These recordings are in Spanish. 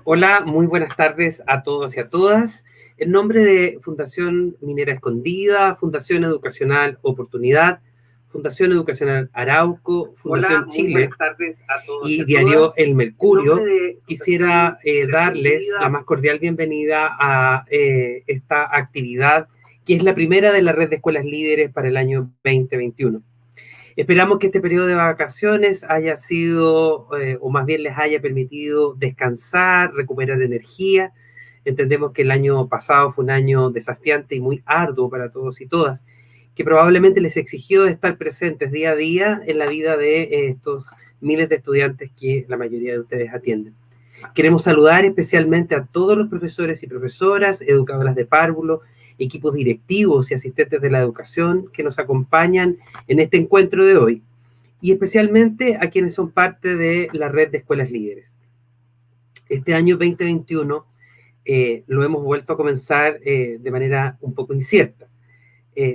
Hola, muy buenas tardes a todos y a todas. En nombre de Fundación Minera Escondida, Fundación Educacional Oportunidad, Fundación Educacional Arauco, Fundación Hola, Chile muy buenas tardes a todos y y a Diario todas. El Mercurio, En nombre de quisiera Fundación Minera darles Escondida, la más cordial bienvenida a esta actividad, que es la primera de la red de escuelas líderes para el año 2021. Esperamos que este periodo de vacaciones haya sido, o más bien les haya permitido descansar, recuperar energía. Entendemos que el año pasado fue un año desafiante y muy arduo para todos y todas, que probablemente les exigió estar presentes día a día en la vida de estos miles de estudiantes que la mayoría de ustedes atienden. Queremos saludar especialmente a todos los profesores y profesoras, educadoras de párvulo, equipos directivos y asistentes de la educación que nos acompañan en este encuentro de hoy, y especialmente a quienes son parte de la red de escuelas líderes. Este año 2021 lo hemos vuelto a comenzar de manera un poco incierta.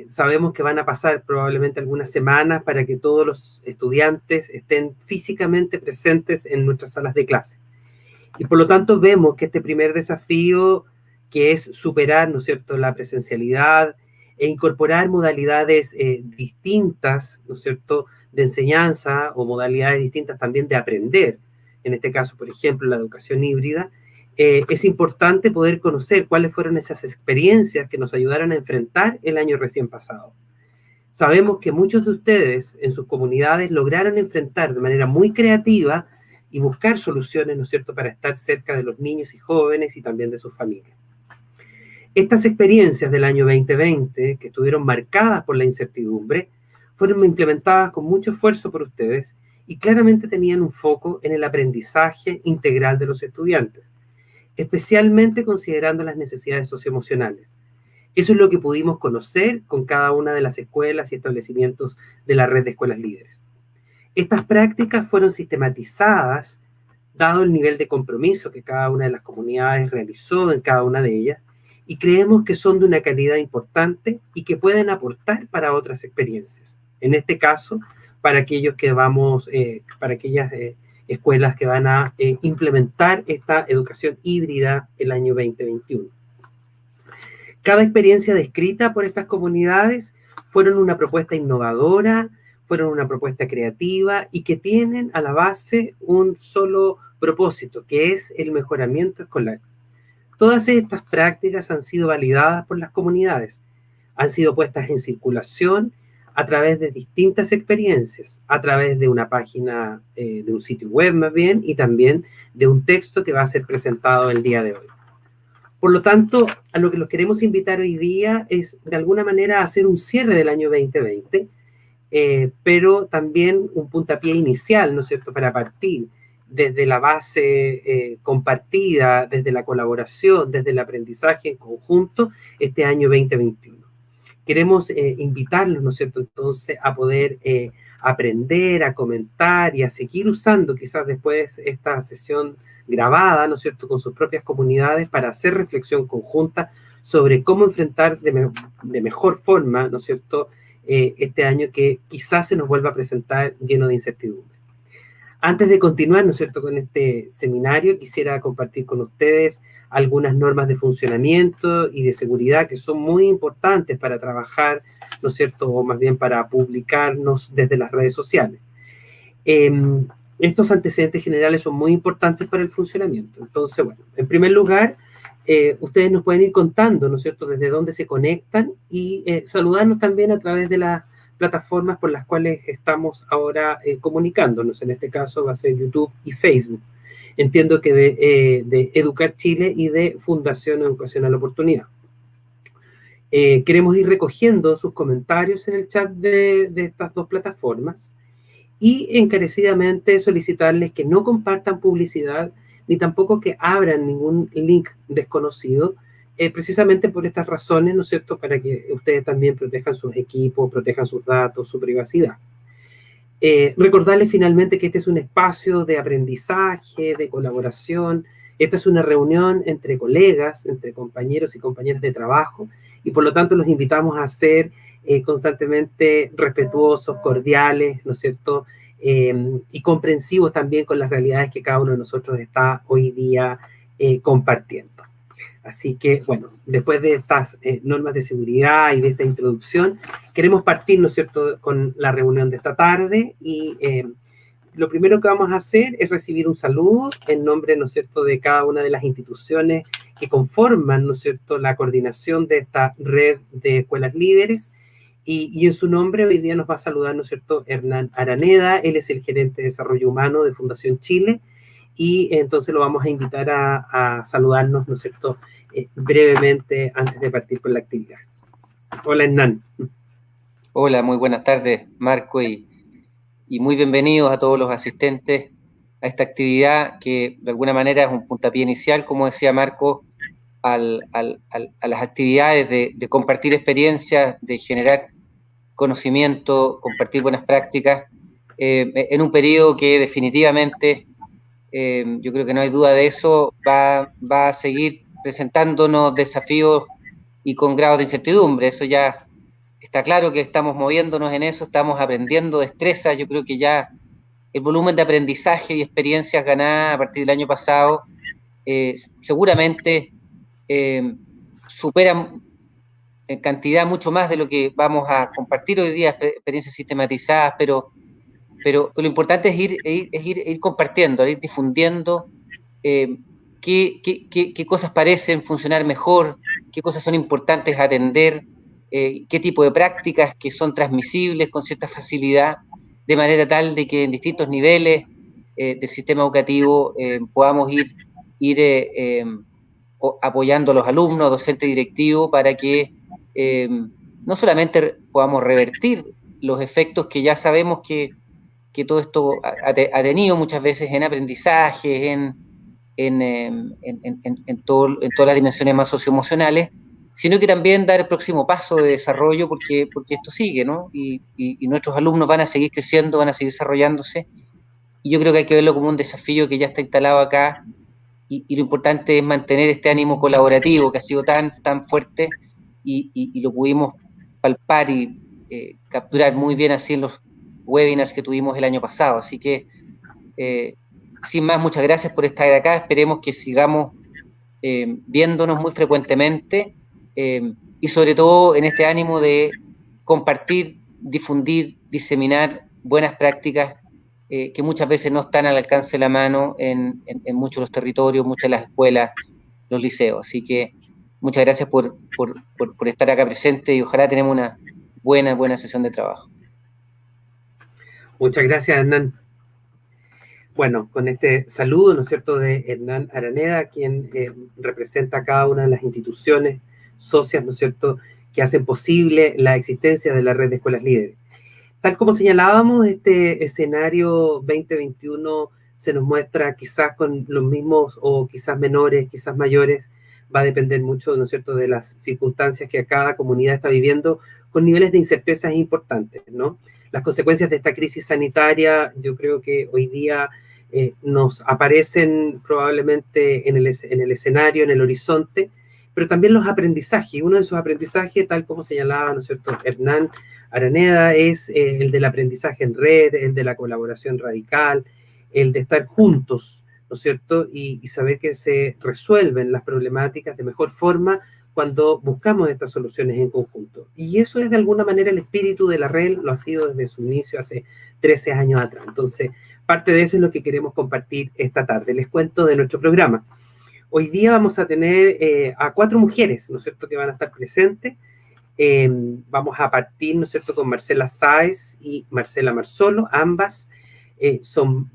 Sabemos que van a pasar probablemente algunas semanas para que todos los estudiantes estén físicamente presentes en nuestras salas de clase. Y por lo tanto vemos que este primer desafío, que es superar, ¿no es cierto?, la presencialidad e incorporar modalidades distintas, ¿no es cierto?, de enseñanza o modalidades distintas también de aprender, en este caso, por ejemplo, la educación híbrida, es importante poder conocer cuáles fueron esas experiencias que nos ayudaron a enfrentar el año recién pasado. Sabemos que muchos de ustedes en sus comunidades lograron enfrentar de manera muy creativa y buscar soluciones, ¿no es cierto?, para estar cerca de los niños y jóvenes y también de sus familias. Estas experiencias del año 2020, que estuvieron marcadas por la incertidumbre, fueron implementadas con mucho esfuerzo por ustedes y claramente tenían un foco en el aprendizaje integral de los estudiantes, especialmente considerando las necesidades socioemocionales. Eso es lo que pudimos conocer con cada una de las escuelas y establecimientos de la red de escuelas líderes. Estas prácticas fueron sistematizadas, dado el nivel de compromiso que cada una de las comunidades realizó en cada una de ellas, y creemos que son de una calidad importante y que pueden aportar para otras experiencias. En este caso, para aquellos que vamos, para aquellas escuelas que van a implementar esta educación híbrida el año 2021. Cada experiencia descrita por estas comunidades fueron una propuesta innovadora, fueron una propuesta creativa y que tienen a la base un solo propósito, que es el mejoramiento escolar. Todas estas prácticas han sido validadas por las comunidades, han sido puestas en circulación a través de distintas experiencias, a través de una página, de un sitio web más bien, y también de un texto que va a ser presentado el día de hoy. Por lo tanto, a lo que los queremos invitar hoy día es, de alguna manera, a hacer un cierre del año 2020, pero también un puntapié inicial, ¿no es cierto?, para partir desde la base compartida, desde la colaboración, desde el aprendizaje en conjunto, este año 2021. Queremos invitarlos, ¿no es cierto?, entonces, a poder aprender, a comentar y a seguir usando quizás después esta sesión grabada, ¿no es cierto?, con sus propias comunidades para hacer reflexión conjunta sobre cómo enfrentar de mejor forma, ¿no es cierto?, este año que quizás se nos vuelva a presentar lleno de incertidumbre. Antes de continuar, ¿no es cierto?, con este seminario, quisiera compartir con ustedes algunas normas de funcionamiento y de seguridad que son muy importantes para trabajar, ¿no es cierto?, o más bien para publicarnos desde las redes sociales. Estos antecedentes generales son muy importantes para el funcionamiento. Entonces, bueno, en primer lugar, ustedes nos pueden ir contando, ¿no es cierto?, desde dónde se conectan y saludarnos también a través de las plataformas por las cuales estamos ahora comunicándonos. En este caso va a ser YouTube y Facebook. Entiendo que de Educar Chile y de Fundación Educacional Oportunidad. Queremos ir recogiendo sus comentarios en el chat de estas dos plataformas y encarecidamente solicitarles que no compartan publicidad ni tampoco que abran ningún link desconocido, precisamente por estas razones, ¿no es cierto?, para que ustedes también protejan sus equipos, protejan sus datos, su privacidad. Recordarles finalmente que este es un espacio de aprendizaje, de colaboración. Esta es una reunión entre colegas, entre compañeros y compañeras de trabajo, y por lo tanto los invitamos a ser constantemente respetuosos, cordiales, ¿no es cierto?, y comprensivos también con las realidades que cada uno de nosotros está hoy día compartiendo. Así que, bueno, después de estas normas de seguridad y de esta introducción, queremos partir, ¿no es cierto?, con la reunión de esta tarde y lo primero que vamos a hacer es recibir un saludo en nombre, ¿no es cierto?, de cada una de las instituciones que conforman, ¿no es cierto?, la coordinación de esta red de escuelas líderes. Y en su nombre hoy día nos va a saludar, ¿no es cierto?, Hernán Araneda. Él es el gerente de Desarrollo Humano de Fundación Chile. Y entonces lo vamos a invitar a saludarnos, ¿no es cierto?, brevemente antes de partir con la actividad. Hola, Hernán. Hola, muy buenas tardes, Marco, y muy bienvenidos a todos los asistentes a esta actividad que de alguna manera es un puntapié inicial, como decía Marco, a las actividades de compartir experiencias, de generar conocimiento, compartir buenas prácticas, en un periodo que definitivamente, yo creo que no hay duda de eso, va a seguir presentándonos desafíos y con grados de incertidumbre. Eso ya está claro, que estamos moviéndonos en eso, estamos aprendiendo destrezas. Yo creo que ya el volumen de aprendizaje y experiencias ganadas a partir del año pasado seguramente superan en cantidad mucho más de lo que vamos a compartir hoy día, experiencias sistematizadas, pero lo importante es ir compartiendo, ir difundiendo qué cosas parecen funcionar mejor, qué cosas son importantes atender, qué tipo de prácticas que son transmisibles con cierta facilidad, de manera tal de que en distintos niveles del sistema educativo podamos ir apoyando a los alumnos, docentes directivos, para que no solamente podamos revertir los efectos que ya sabemos que todo esto ha tenido muchas veces en aprendizaje, en todas las dimensiones más socioemocionales, sino que también dar el próximo paso de desarrollo, porque esto sigue, ¿no? Y nuestros alumnos van a seguir creciendo, van a seguir desarrollándose, y yo creo que hay que verlo como un desafío que ya está instalado acá, y lo importante es mantener este ánimo colaborativo que ha sido tan fuerte, y lo pudimos palpar y capturar muy bien así en los webinars que tuvimos el año pasado. Así que, sin más, muchas gracias por estar acá. Esperemos que sigamos viéndonos muy frecuentemente, y sobre todo en este ánimo de compartir, difundir, diseminar buenas prácticas que muchas veces no están al alcance de la mano en muchos de los territorios, muchas de las escuelas, los liceos. Así que muchas gracias por estar acá presente, y ojalá tenemos una buena sesión de trabajo. Muchas gracias, Hernán. Bueno, con este saludo, ¿no es cierto?, de Hernán Araneda, quien representa a cada una de las instituciones socias, ¿no es cierto?, que hacen posible la existencia de la red de escuelas líderes. Tal como señalábamos, este escenario 2021 se nos muestra quizás con los mismos o quizás menores, quizás mayores, va a depender mucho, ¿no es cierto?, de las circunstancias que cada comunidad está viviendo, con niveles de incertezas importantes, ¿no? Las consecuencias de esta crisis sanitaria, yo creo que hoy día nos aparecen probablemente en el escenario, en el horizonte, pero también los aprendizajes. Uno de esos aprendizajes, tal como señalaba, ¿no es cierto?, Hernán Araneda, es el del aprendizaje en red, el de la colaboración radical, el de estar juntos, ¿no es cierto?, y saber que se resuelven las problemáticas de mejor forma cuando buscamos estas soluciones en conjunto. Y eso es de alguna manera el espíritu de la red, lo ha sido desde su inicio hace 13 años atrás. Entonces, parte de eso es lo que queremos compartir esta tarde. Les cuento de nuestro programa. Hoy día vamos a tener a 4 mujeres, ¿no es cierto?, que van a estar presentes. Vamos a partir, ¿no es cierto?, con Marcela Sáez y Marcela Marzolo. Ambas son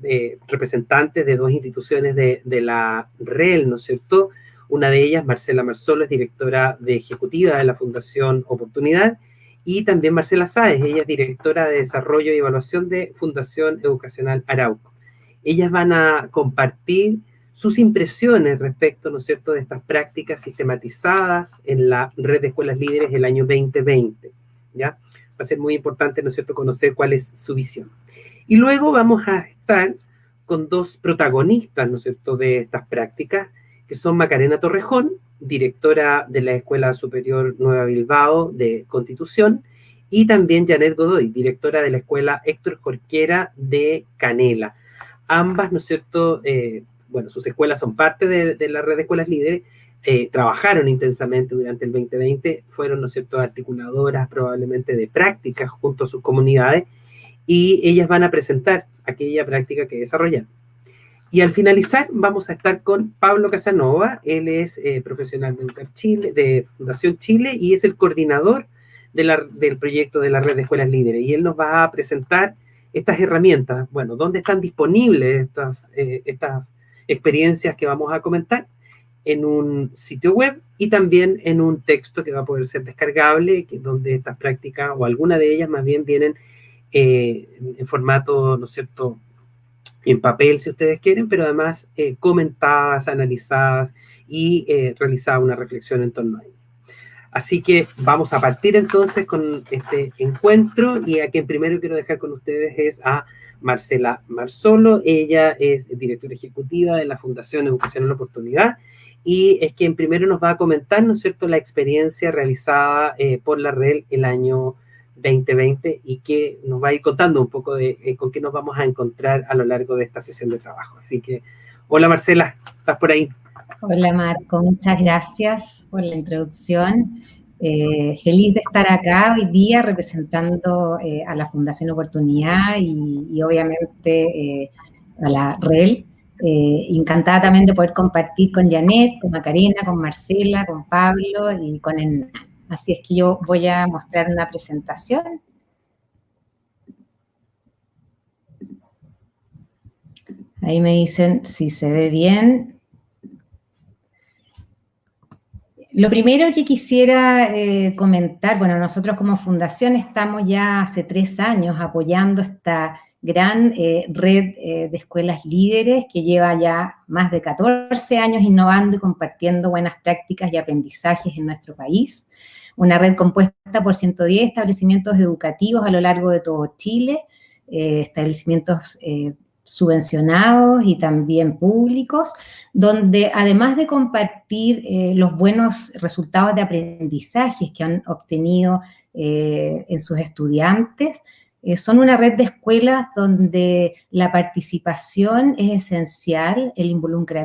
representantes de 2 instituciones de la REL, ¿no es cierto? Una de ellas, Marcela Marzolo, es directora ejecutiva de la Fundación Oportunidad, y también Marcela Sáez, ella es directora de Desarrollo y Evaluación de Fundación Educacional Arauco. Ellas van a compartir sus impresiones respecto, ¿no es cierto?, de estas prácticas sistematizadas en la red de escuelas líderes del año 2020, ¿ya? Va a ser muy importante, ¿no es cierto?, conocer cuál es su visión. Y luego vamos a estar con 2 protagonistas, ¿no es cierto?, de estas prácticas, que son Macarena Torrejón, directora de la Escuela Superior Nueva Bilbao de Constitución, y también Janet Godoy, directora de la Escuela Héctor Jorquera de Canela. Ambas, ¿no es cierto?, bueno, sus escuelas son parte de la red de escuelas líderes, trabajaron intensamente durante el 2020, fueron, ¿no es cierto?, articuladoras probablemente de prácticas junto a sus comunidades, y ellas van a presentar aquella práctica que desarrollan. Y al finalizar vamos a estar con Pablo Casanova. Él es profesional de Educar Chile, de Fundación Chile, y es el coordinador del proyecto de la red de escuelas líderes, y él nos va a presentar estas herramientas, bueno, dónde están disponibles estas experiencias que vamos a comentar, en un sitio web y también en un texto que va a poder ser descargable, donde estas prácticas, o alguna de ellas más bien, vienen en formato, ¿no es cierto?, en papel si ustedes quieren, pero además comentadas, analizadas y realizada una reflexión en torno a ello. Así que vamos a partir entonces con este encuentro, y a quien primero quiero dejar con ustedes es a Marcela Marzolo. Ella es directora ejecutiva de la Fundación Educación en la Oportunidad, y es quien primero nos va a comentar, ¿no es cierto?, la experiencia realizada por la red el año 2020, y que nos va a ir contando un poco de con qué nos vamos a encontrar a lo largo de esta sesión de trabajo. Así que, hola Marcela, ¿estás por ahí? Hola Marco, muchas gracias por la introducción. Feliz de estar acá hoy día representando a la Fundación Oportunidad y obviamente a la REL. Encantada también de poder compartir con Janet, con Macarena, con Marcela, con Pablo y con Hernán. Así es que yo voy a mostrar una presentación. Ahí me dicen si se ve bien. Lo primero que quisiera comentar, bueno, nosotros como fundación estamos ya hace 3 años apoyando esta gran red de escuelas líderes que lleva ya más de 14 años innovando y compartiendo buenas prácticas y aprendizajes en nuestro país. Una red compuesta por 110 establecimientos educativos a lo largo de todo Chile, establecimientos subvencionados y también públicos, donde además de compartir los buenos resultados de aprendizajes que han obtenido en sus estudiantes, son una red de escuelas donde la participación es esencial, el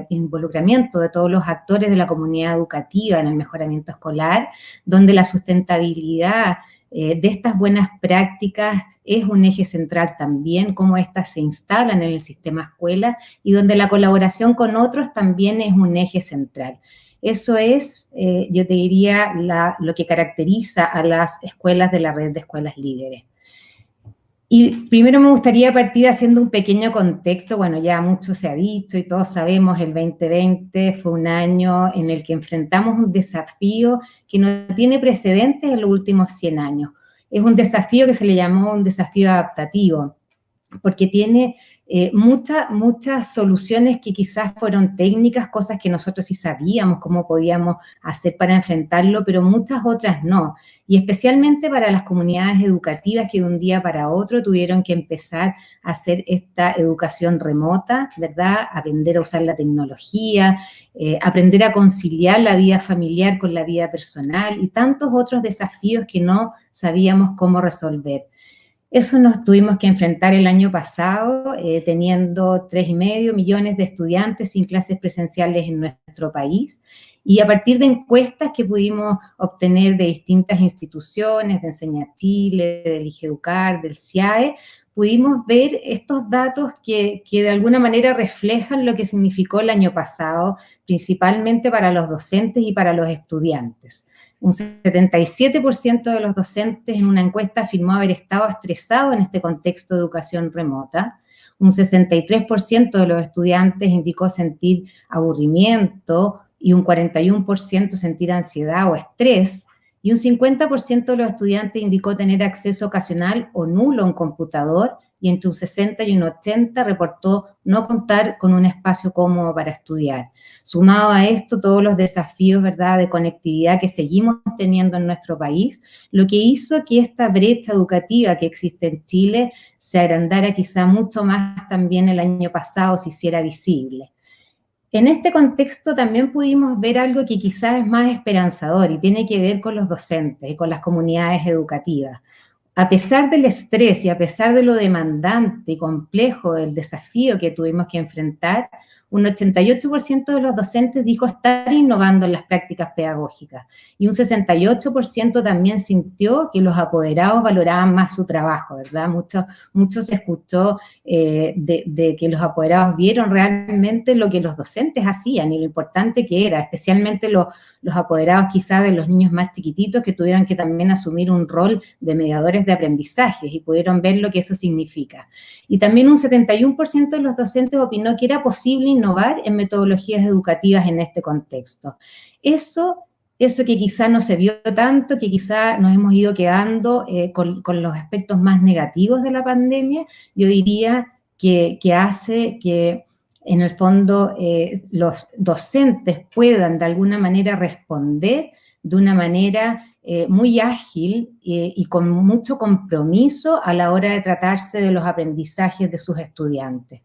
involucramiento de todos los actores de la comunidad educativa en el mejoramiento escolar, donde la sustentabilidad de estas buenas prácticas es un eje central también, cómo éstas se instalan en el sistema escuela, y donde la colaboración con otros también es un eje central. Eso es, yo te diría, lo que caracteriza a las escuelas de la red de escuelas líderes. Y primero me gustaría partir haciendo un pequeño contexto. Bueno, ya mucho se ha dicho y todos sabemos, el 2020 fue un año en el que enfrentamos un desafío que no tiene precedentes en los últimos 100 años. Es un desafío que se le llamó un desafío adaptativo, porque tiene muchas soluciones que quizás fueron técnicas, cosas que nosotros sí sabíamos cómo podíamos hacer para enfrentarlo, pero muchas otras no. Y especialmente para las comunidades educativas que de un día para otro tuvieron que empezar a hacer esta educación remota, ¿verdad? Aprender a usar la tecnología, aprender a conciliar la vida familiar con la vida personal y tantos otros desafíos que no sabíamos cómo resolver. Eso nos tuvimos que enfrentar el año pasado, teniendo 3,5 millones de estudiantes sin clases presenciales en nuestro país. Y a partir de encuestas que pudimos obtener de distintas instituciones, de Enseña Chile, del IGEDUCAR, del CIAE, pudimos ver estos datos que de alguna manera reflejan lo que significó el año pasado, principalmente para los docentes y para los estudiantes. Un 77% de los docentes en una encuesta afirmó haber estado estresado en este contexto de educación remota. Un 63% de los estudiantes indicó sentir aburrimiento y un 41% sentir ansiedad o estrés. Y un 50% de los estudiantes indicó tener acceso ocasional o nulo a un computador, y entre un 60 y un 80 reportó no contar con un espacio cómodo para estudiar. Sumado a esto, todos los desafíos, ¿verdad?, de conectividad que seguimos teniendo en nuestro país, lo que hizo que esta brecha educativa que existe en Chile se agrandara quizá mucho más también el año pasado, se hiciera visible. En este contexto también pudimos ver algo que quizás es más esperanzador y tiene que ver con los docentes y con las comunidades educativas. A pesar del estrés y a pesar de lo demandante y complejo del desafío que tuvimos que enfrentar, un 88% de los docentes dijo estar innovando en las prácticas pedagógicas y un 68% también sintió que los apoderados valoraban más su trabajo, ¿verdad? Mucho se escuchó de que los apoderados vieron realmente lo que los docentes hacían y lo importante que era, especialmente los apoderados quizás de los niños más chiquititos que tuvieron que también asumir un rol de mediadores de aprendizajes y pudieron ver lo que eso significa. Y también un 71% de los docentes opinó que era posible innovar en metodologías educativas en este contexto. Eso que quizá no se vio tanto, que quizá nos hemos ido quedando con los aspectos más negativos de la pandemia, yo diría que hace que en el fondo los docentes puedan de alguna manera responder de una manera muy ágil y con mucho compromiso a la hora de tratarse de los aprendizajes de sus estudiantes.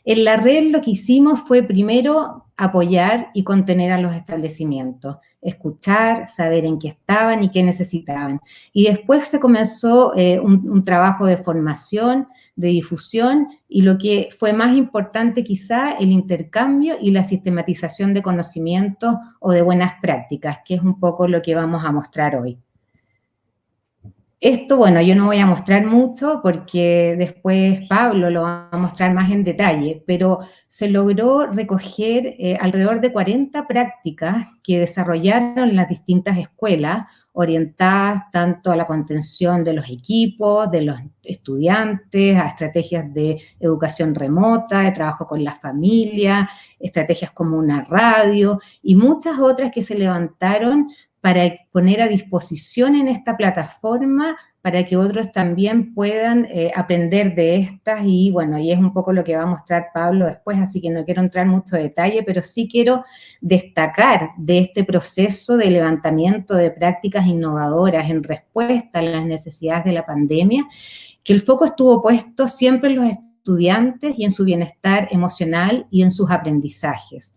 En la red lo que hicimos fue primero apoyar y contener a los establecimientos, escuchar, saber en qué estaban y qué necesitaban. Y después se comenzó un trabajo de formación, de difusión, y lo que fue más importante quizá, el intercambio y la sistematización de conocimientos o de buenas prácticas, que es un poco lo que vamos a mostrar hoy. Esto, bueno, yo no voy a mostrar mucho porque después Pablo lo va a mostrar más en detalle, pero se logró recoger alrededor de 40 prácticas que desarrollaron las distintas escuelas, orientadas tanto a la contención de los equipos, de los estudiantes, a estrategias de educación remota, de trabajo con la familia, estrategias como una radio y muchas otras que se levantaron para poner a disposición en esta plataforma para que otros también puedan aprender de estas y bueno, y es un poco lo que va a mostrar Pablo después, así que no quiero entrar mucho detalle, pero sí quiero destacar de este proceso de levantamiento de prácticas innovadoras en respuesta a las necesidades de la pandemia, que el foco estuvo puesto siempre en los estudiantes y en su bienestar emocional y en sus aprendizajes.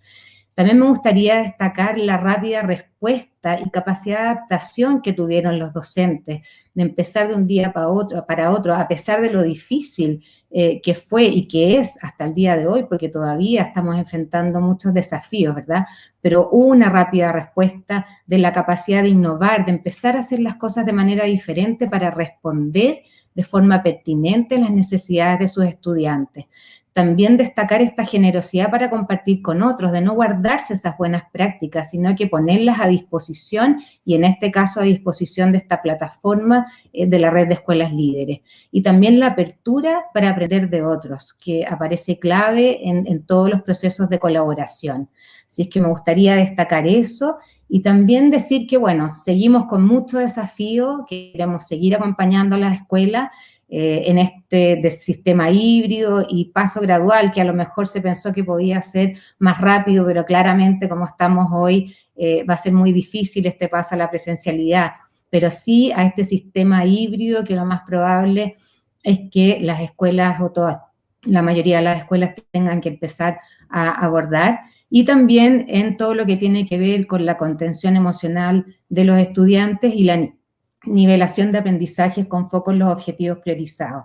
También me gustaría destacar la rápida respuesta y capacidad de adaptación que tuvieron los docentes, de empezar de un día para otro, a pesar de lo difícil que fue y que es hasta el día de hoy, porque todavía estamos enfrentando muchos desafíos, ¿verdad? Pero hubo una rápida respuesta de la capacidad de innovar, de empezar a hacer las cosas de manera diferente para responder de forma pertinente a las necesidades de sus estudiantes. También destacar esta generosidad para compartir con otros, de no guardarse esas buenas prácticas, sino que ponerlas a disposición y en este caso a disposición de esta plataforma de la red de escuelas líderes. Y también la apertura para aprender de otros, que aparece clave en todos los procesos de colaboración. Así es que me gustaría destacar eso y también decir que, bueno, seguimos con mucho desafío, queremos seguir acompañando a las escuelas en este sistema híbrido y paso gradual, que a lo mejor se pensó que podía ser más rápido, pero claramente como estamos hoy va a ser muy difícil este paso a la presencialidad, pero sí a este sistema híbrido que lo más probable es que las escuelas o la mayoría de las escuelas tengan que empezar a abordar y también en todo lo que tiene que ver con la contención emocional de los estudiantes y la nivelación de aprendizajes con foco en los objetivos priorizados.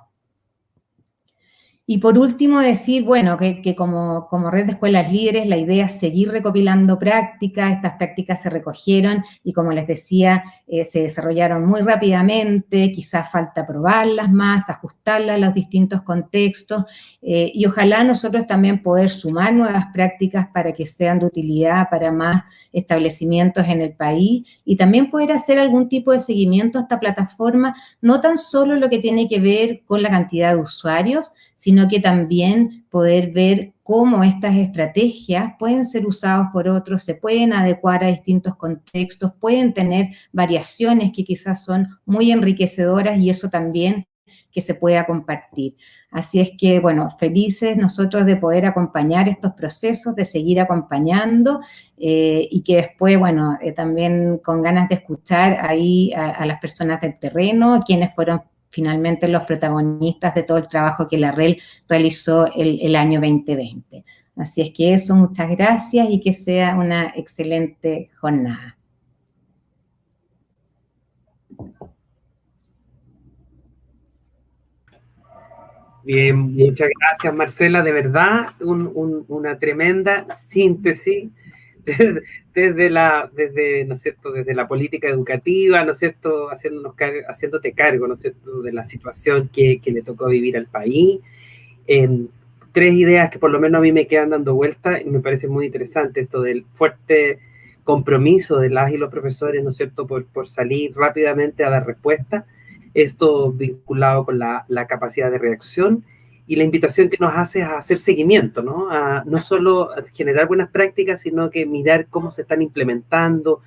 Y por último decir, bueno, que como red de escuelas líderes la idea es seguir recopilando prácticas, estas prácticas se recogieron y como les decía, se desarrollaron muy rápidamente, quizás falta probarlas más, ajustarlas a los distintos contextos y ojalá nosotros también poder sumar nuevas prácticas para que sean de utilidad para más establecimientos en el país y también poder hacer algún tipo de seguimiento a esta plataforma, no tan solo lo que tiene que ver con la cantidad de usuarios, sino que también poder ver cómo estas estrategias pueden ser usadas por otros, se pueden adecuar a distintos contextos, pueden tener variaciones que quizás son muy enriquecedoras y eso también que se pueda compartir. Así es que, bueno, felices nosotros de poder acompañar estos procesos, de seguir acompañando y que después, bueno, también con ganas de escuchar ahí a las personas del terreno, quienes fueron finalmente los protagonistas de todo el trabajo que la REL realizó el año 2020. Así es que eso, muchas gracias y que sea una excelente jornada. Bien, muchas gracias, Marcela. De verdad, una tremenda síntesis ¿no es cierto?, desde la política educativa, ¿no es cierto?, haciéndote cargo, ¿no es cierto?, de la situación que le tocó vivir al país. Tres ideas que por lo menos a mí me quedan dando vuelta y me parece muy interesante esto del fuerte compromiso de las y los profesores, ¿no es cierto?, por salir rápidamente a dar respuesta. Esto vinculado con la capacidad de reacción y la invitación que nos hace a hacer seguimiento, ¿no? A no solo a generar buenas prácticas, sino que mirar cómo se están implementando,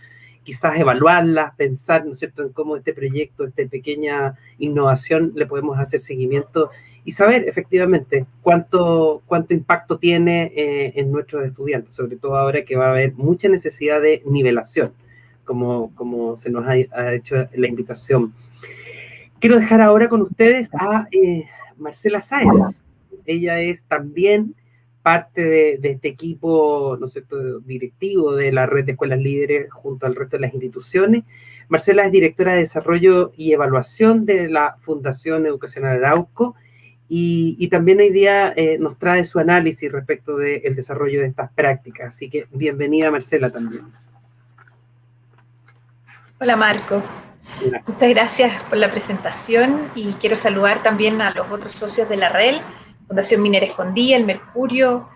quizás evaluarlas, pensar, ¿no es cierto?, en cómo este proyecto, esta pequeña innovación, le podemos hacer seguimiento y saber efectivamente cuánto impacto tiene en nuestros estudiantes, sobre todo ahora que va a haber mucha necesidad de nivelación, como se nos ha hecho la invitación. Quiero dejar ahora con ustedes a Marcela Sáez. Ella es también parte de este equipo, ¿no es cierto?, directivo de la red de escuelas líderes junto al resto de las instituciones. Marcela es directora de Desarrollo y Evaluación de la Fundación Educacional Arauco y también hoy día nos trae su análisis respecto del desarrollo de estas prácticas. Así que bienvenida, Marcela, también. Hola, Marco. Muchas gracias por la presentación y quiero saludar también a los otros socios de la REL, Fundación Minera Escondida, el Mercurio,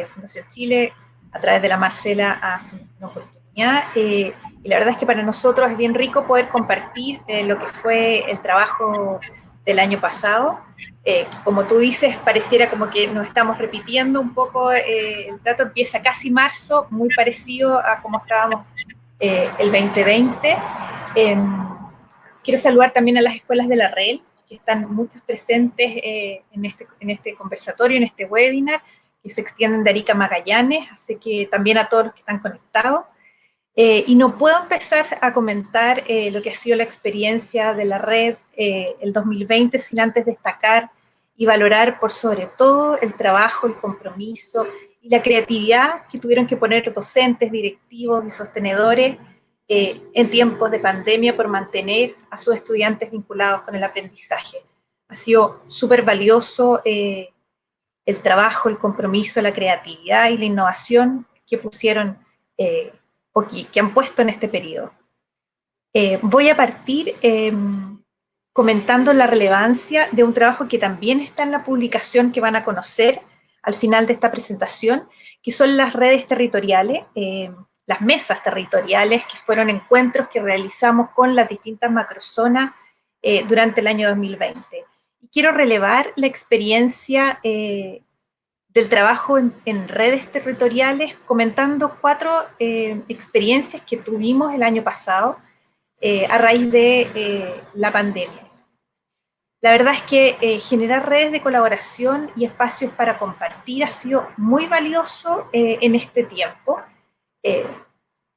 Fundación Chile, a través de la Marcela a Fundación Oportunidad. Y la verdad es que para nosotros es bien rico poder compartir lo que fue el trabajo del año pasado. Como tú dices, pareciera como que nos estamos repitiendo un poco, el trato empieza casi marzo, muy parecido a como estábamos el 2020. Quiero saludar también a las escuelas de la REL, que están muchas presentes en este conversatorio, en este webinar, que se extienden de Arica a Magallanes, así que también a todos los que están conectados. Y no puedo empezar a comentar lo que ha sido la experiencia de la red el 2020 sin antes destacar y valorar por sobre todo el trabajo, el compromiso y la creatividad que tuvieron que poner los docentes, directivos y sostenedores en tiempos de pandemia por mantener a sus estudiantes vinculados con el aprendizaje. Ha sido súper valioso el trabajo, el compromiso, la creatividad y la innovación que pusieron o que han puesto en este periodo. Voy a partir comentando la relevancia de un trabajo que también está en la publicación que van a conocer al final de esta presentación, que son las redes territoriales, las mesas territoriales, que fueron encuentros que realizamos con las distintas macrozonas durante el año 2020. Y quiero relevar la experiencia del trabajo en redes territoriales, comentando 4 experiencias que tuvimos el año pasado a raíz de la pandemia. La verdad es que generar redes de colaboración y espacios para compartir ha sido muy valioso en este tiempo,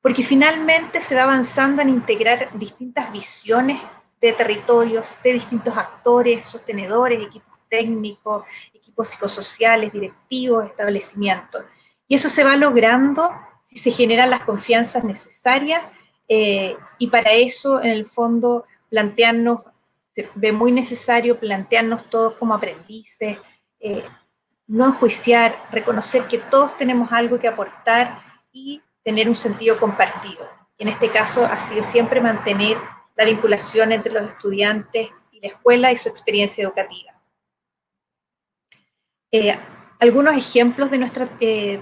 porque finalmente se va avanzando en integrar distintas visiones de territorios, de distintos actores, sostenedores, equipos técnicos, equipos psicosociales, directivos, establecimientos. Y eso se va logrando si se generan las confianzas necesarias y para eso, en el fondo, se ve muy necesario plantearnos todos como aprendices, no enjuiciar, reconocer que todos tenemos algo que aportar y tener un sentido compartido. Y en este caso ha sido siempre mantener la vinculación entre los estudiantes y la escuela y su experiencia educativa. Algunos ejemplos de nuestro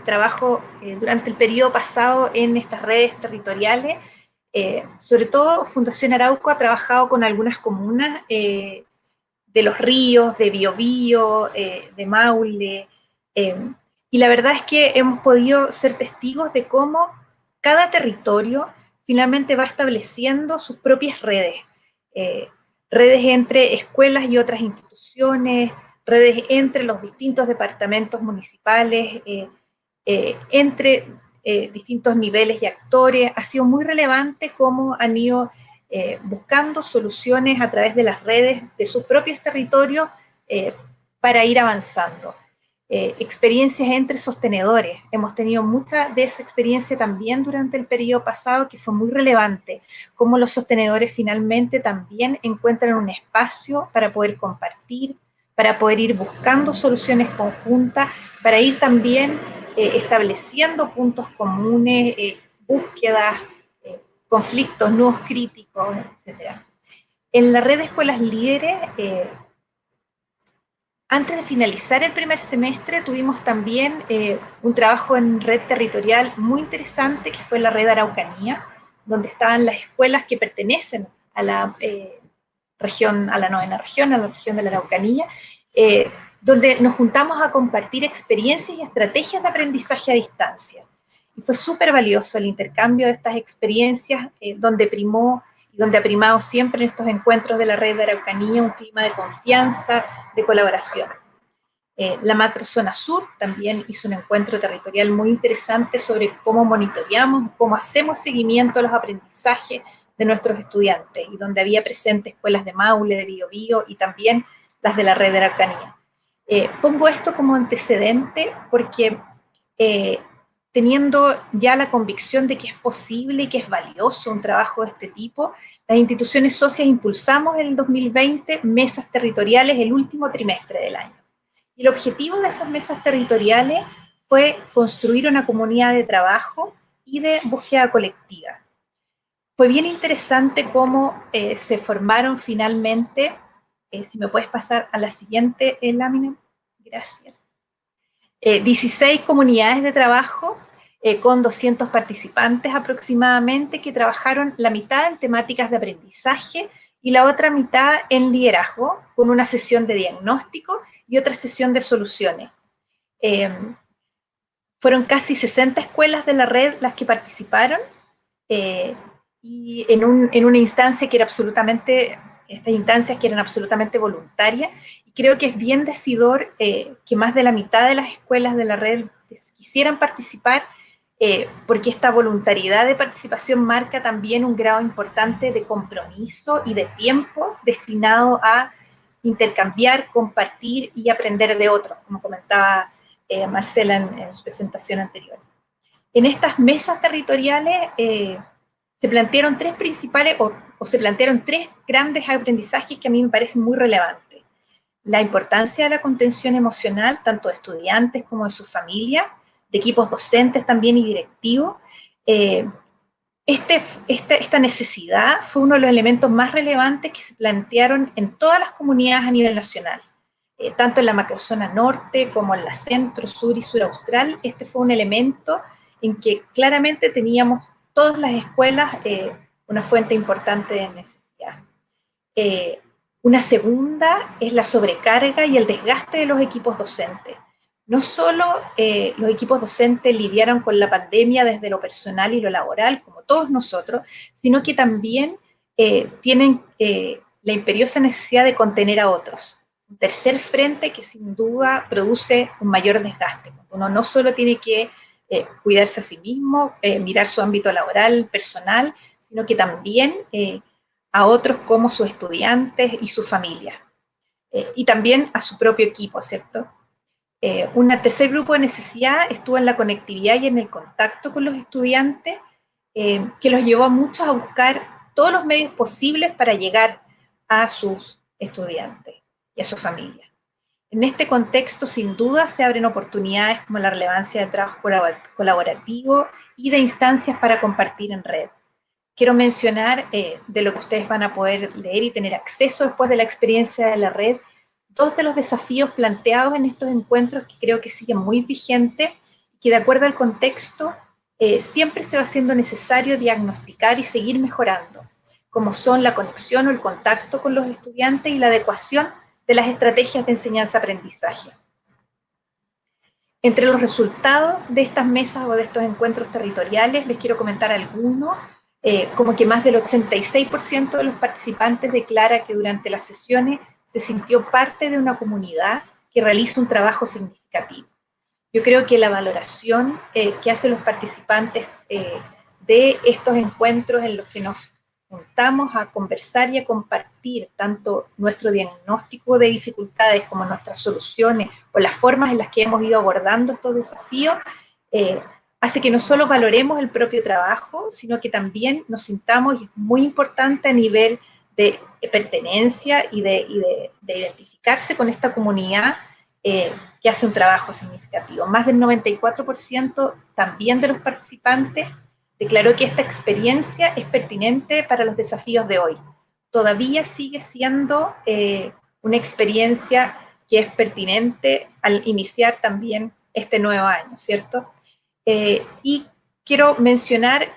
trabajo durante el periodo pasado en estas redes territoriales. Sobre todo, Fundación Arauco ha trabajado con algunas comunas de Los Ríos, de Biobío, de Maule, y la verdad es que hemos podido ser testigos de cómo cada territorio finalmente va estableciendo sus propias redes, redes entre escuelas y otras instituciones, redes entre los distintos departamentos municipales, entre distintos niveles y actores. Ha sido muy relevante cómo han ido buscando soluciones a través de las redes de sus propios territorios para ir avanzando. Experiencias entre sostenedores. Hemos tenido mucha de esa experiencia también durante el periodo pasado, que fue muy relevante, cómo los sostenedores finalmente también encuentran un espacio para poder compartir, para poder ir buscando soluciones conjuntas, para ir también estableciendo puntos comunes, búsquedas, conflictos, nudos críticos, etc. En la red de escuelas líderes, antes de finalizar el primer semestre, tuvimos también un trabajo en red territorial muy interesante, que fue la red Araucanía, donde estaban las escuelas que pertenecen a la región, a la novena región, a la región de la Araucanía, donde nos juntamos a compartir experiencias y estrategias de aprendizaje a distancia. Y fue súper valioso el intercambio de estas experiencias, donde primó y donde ha primado siempre en estos encuentros de la red de Araucanía un clima de confianza, de colaboración. La Macrozona Sur también hizo un encuentro territorial muy interesante sobre cómo monitoreamos, cómo hacemos seguimiento a los aprendizajes de nuestros estudiantes, y donde había presentes escuelas de Maule, de Biobío, y también las de la red de Araucanía. Pongo esto como antecedente porque teniendo ya la convicción de que es posible y que es valioso un trabajo de este tipo, las instituciones socias impulsamos en el 2020 mesas territoriales el último trimestre del año. Y el objetivo de esas mesas territoriales fue construir una comunidad de trabajo y de búsqueda colectiva. Fue bien interesante cómo se formaron finalmente, si me puedes pasar a la siguiente lámina, gracias, 16 comunidades de trabajo con 200 participantes aproximadamente, que trabajaron la mitad en temáticas de aprendizaje y la otra mitad en liderazgo, con una sesión de diagnóstico y otra sesión de soluciones. Fueron casi 60 escuelas de la red las que participaron, y en una instancia que era absolutamente, estas instancias que eran absolutamente voluntarias, y creo que es bien decidor que más de la mitad de las escuelas de la red quisieran participar, porque esta voluntariedad de participación marca también un grado importante de compromiso y de tiempo destinado a intercambiar, compartir y aprender de otros, como comentaba Marcela en su presentación anterior. En estas mesas territoriales se plantearon tres principales, o se plantearon tres grandes aprendizajes que a mí me parecen muy relevantes. La importancia de la contención emocional, tanto de estudiantes como de sus familias, de equipos docentes también y directivos. Esta necesidad fue uno de los elementos más relevantes que se plantearon en todas las comunidades a nivel nacional. Tanto en la macrozona norte como en la centro, sur y sur austral, este fue un elemento en que claramente teníamos todas las escuelas una fuente importante de necesidad. Una segunda es la sobrecarga y el desgaste de los equipos docentes. No solo los equipos docentes lidiaron con la pandemia desde lo personal y lo laboral, como todos nosotros, sino que también tienen la imperiosa necesidad de contener a otros. Un tercer frente que sin duda produce un mayor desgaste. Uno no solo tiene que cuidarse a sí mismo, mirar su ámbito laboral, personal, sino que también a otros como sus estudiantes y sus familias. Y también a su propio equipo, ¿cierto? Un tercer grupo de necesidad estuvo en la conectividad y en el contacto con los estudiantes, que los llevó a muchos a buscar todos los medios posibles para llegar a sus estudiantes y a su familia. En este contexto, sin duda, se abren oportunidades como la relevancia del trabajo colaborativo y de instancias para compartir en red. Quiero mencionar, de lo que ustedes van a poder leer y tener acceso después de la experiencia de la red, dos de los desafíos planteados en estos encuentros que creo que siguen muy vigentes, que de acuerdo al contexto siempre se va haciendo necesario diagnosticar y seguir mejorando, como son la conexión o el contacto con los estudiantes y la adecuación de las estrategias de enseñanza-aprendizaje. Entre los resultados de estas mesas o de estos encuentros territoriales, les quiero comentar algunos, como que más del 86% de los participantes declara que durante las sesiones se sintió parte de una comunidad que realiza un trabajo significativo. Yo creo que la valoración que hacen los participantes de estos encuentros en los que nos juntamos a conversar y a compartir tanto nuestro diagnóstico de dificultades como nuestras soluciones o las formas en las que hemos ido abordando estos desafíos, hace que no solo valoremos el propio trabajo, sino que también nos sintamos, y es muy importante a nivel de pertenencia y de identificarse con esta comunidad que hace un trabajo significativo. Más del 94% también de los participantes declaró que esta experiencia es pertinente para los desafíos de hoy. Todavía sigue siendo una experiencia que es pertinente al iniciar también este nuevo año, ¿cierto? Y quiero mencionar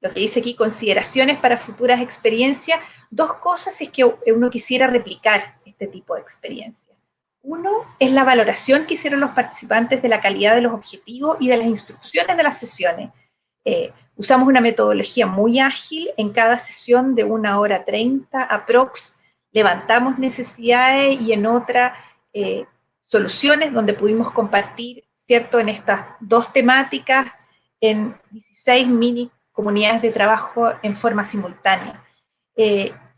lo que dice aquí, consideraciones para futuras experiencias. Dos cosas es que uno quisiera replicar este tipo de experiencia. Uno es la valoración que hicieron los participantes de la calidad de los objetivos y de las instrucciones de las sesiones. Usamos una metodología muy ágil en cada sesión de 1h30 aprox. Levantamos necesidades y en otra soluciones donde pudimos compartir, ¿cierto?, en estas dos temáticas en 16 mini comunidades de trabajo en forma simultánea.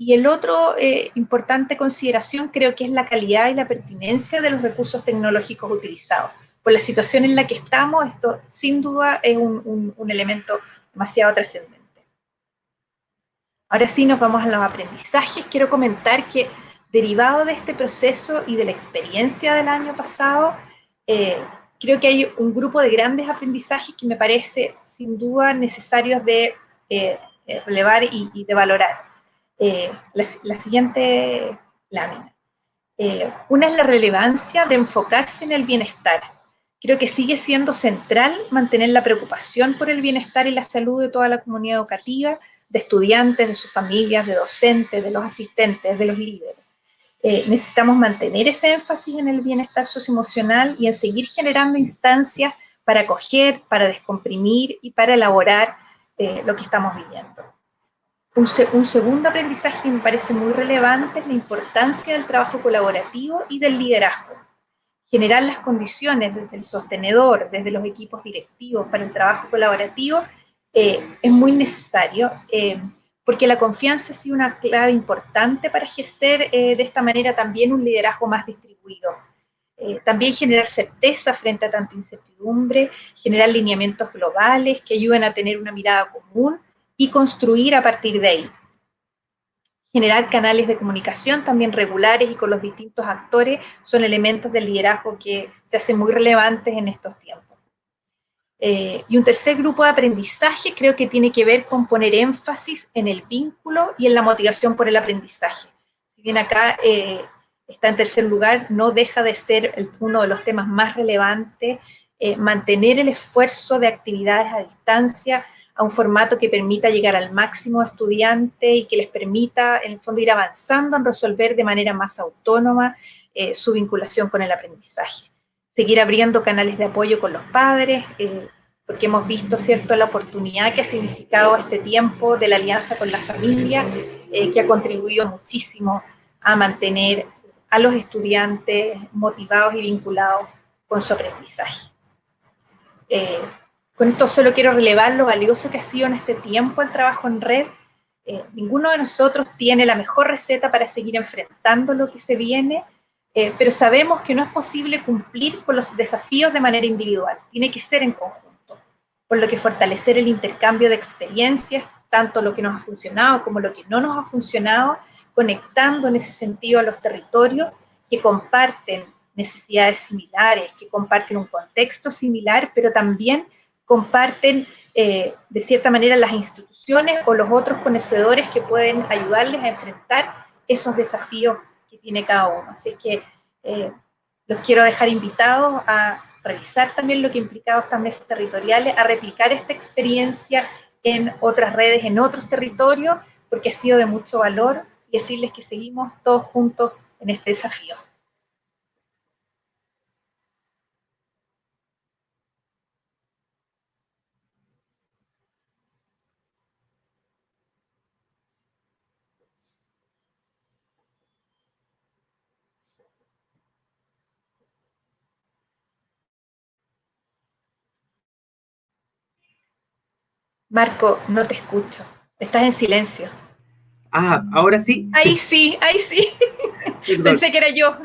Y el otro importante consideración creo que es la calidad y la pertinencia de los recursos tecnológicos utilizados. Por la situación en la que estamos, esto sin duda es un elemento demasiado trascendente. Ahora sí nos vamos a los aprendizajes. Quiero comentar que derivado de este proceso y de la experiencia del año pasado, creo que hay un grupo de grandes aprendizajes que me parece sin duda necesarios de relevar y de valorar. La siguiente lámina. Una es la relevancia de enfocarse en el bienestar. Creo que sigue siendo central mantener la preocupación por el bienestar y la salud de toda la comunidad educativa, de estudiantes, de sus familias, de docentes, de los asistentes, de los líderes. Necesitamos mantener ese énfasis en el bienestar socioemocional y en seguir generando instancias para acoger, para descomprimir y para elaborar lo que estamos viviendo. Un segundo aprendizaje que me parece muy relevante es la importancia del trabajo colaborativo y del liderazgo. Generar las condiciones desde el sostenedor, desde los equipos directivos para el trabajo colaborativo es muy necesario, porque la confianza ha sido una clave importante para ejercer de esta manera también un liderazgo más distribuido. También generar certeza frente a tanta incertidumbre, generar lineamientos globales que ayuden a tener una mirada común y construir a partir de ahí. Generar canales de comunicación también regulares y con los distintos actores son elementos del liderazgo que se hacen muy relevantes en estos tiempos. Y un tercer grupo de aprendizaje creo que tiene que ver con poner énfasis en el vínculo y en la motivación por el aprendizaje. Si bien acá está en tercer lugar, no deja de ser uno de los temas más relevantes, mantener el esfuerzo de actividades a distancia a un formato que permita llegar al máximo de estudiantes y que les permita, en el fondo, ir avanzando en resolver de manera más autónoma su vinculación con el aprendizaje. Seguir abriendo canales de apoyo con los padres, porque hemos visto, ¿cierto?, la oportunidad que ha significado este tiempo de la alianza con la familia, que ha contribuido muchísimo a mantener a los estudiantes motivados y vinculados con su aprendizaje. Con esto solo quiero relevar lo valioso que ha sido en este tiempo el trabajo en red. Ninguno de nosotros tiene la mejor receta para seguir enfrentando lo que se viene, pero sabemos que no es posible cumplir con los desafíos de manera individual, tiene que ser en conjunto, por lo que fortalecer el intercambio de experiencias, tanto lo que nos ha funcionado como lo que no nos ha funcionado, conectando en ese sentido a los territorios que comparten necesidades similares, que comparten un contexto similar, pero también comparten de cierta manera las instituciones o los otros conocedores que pueden ayudarles a enfrentar esos desafíos que tiene cada uno. Así que los quiero dejar invitados a revisar también lo que implicaba estas mesas territoriales, a replicar esta experiencia en otras redes, en otros territorios, porque ha sido de mucho valor, y decirles que seguimos todos juntos en este desafío. Marco, no te escucho. Estás en silencio. Ah, ahora sí. Ahí sí, ahí sí. Perdón. Pensé que era yo.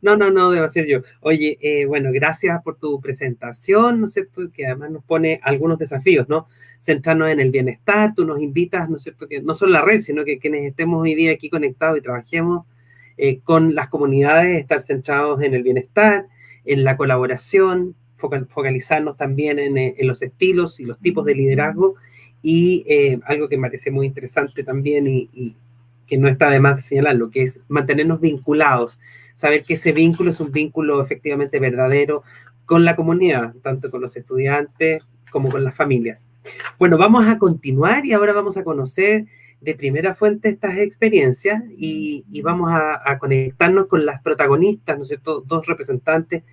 No, debo ser yo. Oye, bueno, gracias por tu presentación, ¿no es cierto? Que además nos pone algunos desafíos, ¿no? Centrarnos en el bienestar, tú nos invitas, ¿no es cierto? Que no solo la red, sino que quienes estemos hoy día aquí conectados y trabajemos con las comunidades, estar centrados en el bienestar, en la colaboración, focalizarnos también en los estilos y los tipos de liderazgo, y algo que me parece muy interesante también y que no está de más señalarlo, que es mantenernos vinculados, saber que ese vínculo es un vínculo efectivamente verdadero con la comunidad, tanto con los estudiantes como con las familias. Bueno, vamos a continuar y ahora vamos a conocer de primera fuente estas experiencias y vamos a conectarnos con las protagonistas, ¿no es cierto? Dos representantes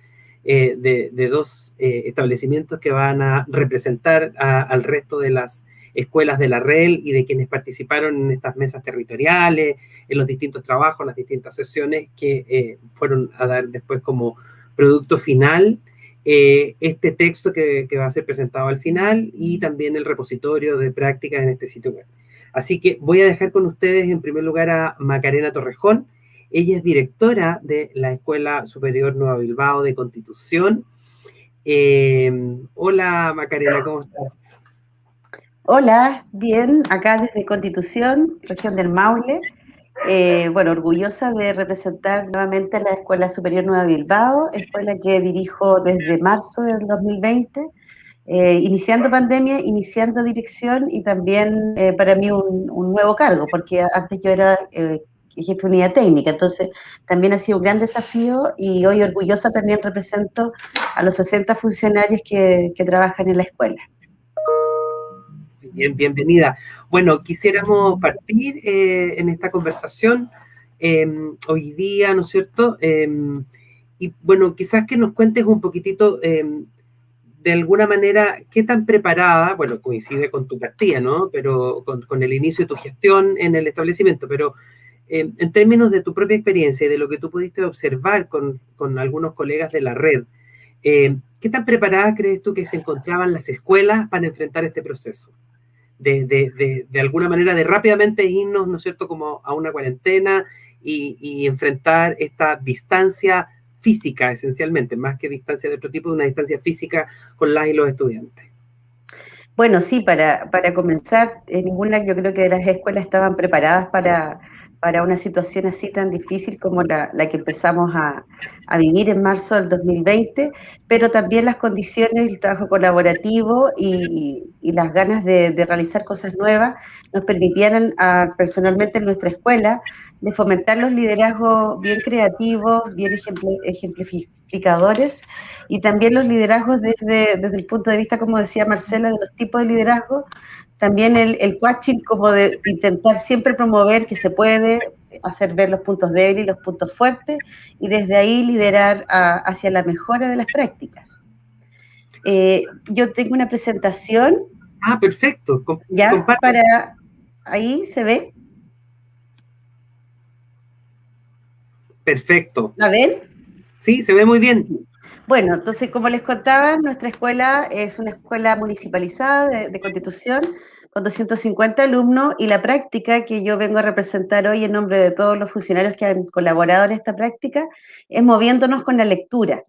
de dos establecimientos que van a representar al resto de las escuelas de la REL y de quienes participaron en estas mesas territoriales, en los distintos trabajos, las distintas sesiones que fueron a dar después como producto final este texto que va a ser presentado al final y también el repositorio de prácticas en este sitio web. Así que voy a dejar con ustedes en primer lugar a Macarena Torrejón. Ella es directora de la Escuela Superior Nueva Bilbao de Constitución. Hola Macarena, ¿cómo estás? Hola, bien, acá desde Constitución, región del Maule. Bueno, orgullosa de representar nuevamente a la Escuela Superior Nueva Bilbao, escuela que dirijo desde marzo del 2020, iniciando pandemia, iniciando dirección y también para mí un nuevo cargo, porque antes yo era jefe de unidad técnica, entonces también ha sido un gran desafío y hoy orgullosa también represento a los 60 funcionarios que trabajan en la escuela. Bien, bienvenida. Bueno, quisiéramos partir en esta conversación hoy día, ¿no es cierto? Y bueno, quizás que nos cuentes un poquitito, de alguna manera, qué tan preparada, bueno, coincide con tu partida, ¿no? Pero con el inicio de tu gestión en el establecimiento, pero en términos de tu propia experiencia y de lo que tú pudiste observar con algunos colegas de la red, ¿qué tan preparadas crees tú que se encontraban las escuelas para enfrentar este proceso? De alguna manera de rápidamente irnos, ¿no es cierto?, como a una cuarentena y enfrentar esta distancia física esencialmente, más que distancia de otro tipo, una distancia física con las y los estudiantes. Bueno, sí, para comenzar, ninguna, yo creo que de las escuelas estaban preparadas para una situación así tan difícil como la que empezamos a vivir en marzo del 2020, pero también las condiciones, el trabajo colaborativo y las ganas de realizar cosas nuevas nos permitieron personalmente en nuestra escuela de fomentar los liderazgos bien creativos, bien ejemplificadores, y también los liderazgos desde el punto de vista, como decía Marcela, de los tipos de liderazgo, también el coaching como de intentar siempre promover que se puede hacer ver los puntos débiles y los puntos fuertes, y desde ahí liderar hacia la mejora de las prácticas. Yo tengo una presentación. Ah, perfecto. Ya, Comparte. para ahí se ve. Perfecto. ¿La ven? Sí, se ve muy bien. Bueno, entonces, como les contaba, nuestra escuela es una escuela municipalizada de Constitución con 250 alumnos, y la práctica que yo vengo a representar hoy en nombre de todos los funcionarios que han colaborado en esta práctica es moviéndonos con la lectura,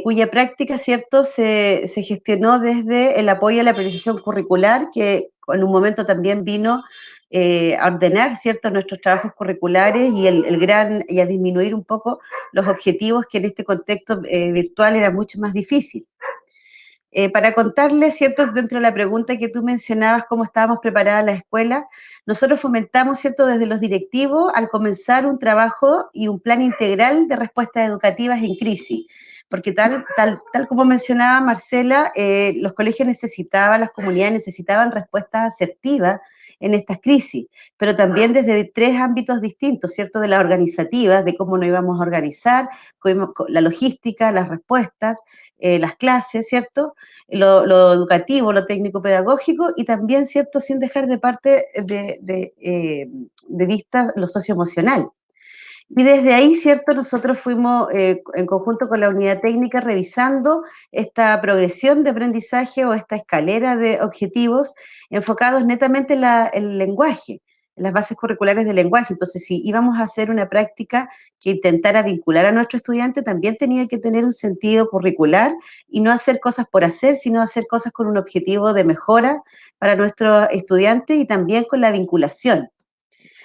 cuya práctica, ¿cierto?, se gestionó desde el apoyo a la priorización curricular, que en un momento también vino a ordenar, ¿cierto?, nuestros trabajos curriculares y y a disminuir un poco los objetivos que en este contexto virtual era mucho más difícil. Para contarles, ¿cierto?, dentro de la pregunta que tú mencionabas, cómo estábamos preparadas la escuela, nosotros fomentamos, ¿cierto?, desde los directivos al comenzar un trabajo y un plan integral de respuestas educativas en crisis, porque tal como mencionaba Marcela, los colegios necesitaban, las comunidades necesitaban respuestas asertivas en estas crisis, pero también desde 3 ámbitos distintos, ¿cierto?, de las organizativas, de cómo nos íbamos a organizar, la logística, las respuestas, las clases, ¿cierto?, lo educativo, lo técnico-pedagógico, y también, ¿cierto?, sin dejar de parte de vista lo socioemocional. Y desde ahí, ¿cierto?, nosotros fuimos en conjunto con la unidad técnica revisando esta progresión de aprendizaje o esta escalera de objetivos enfocados netamente en el lenguaje. las bases curriculares del lenguaje. Entonces, si íbamos a hacer una práctica que intentara vincular a nuestro estudiante, también tenía que tener un sentido curricular y no hacer cosas por hacer, sino hacer cosas con un objetivo de mejora para nuestros estudiantes y también con la vinculación.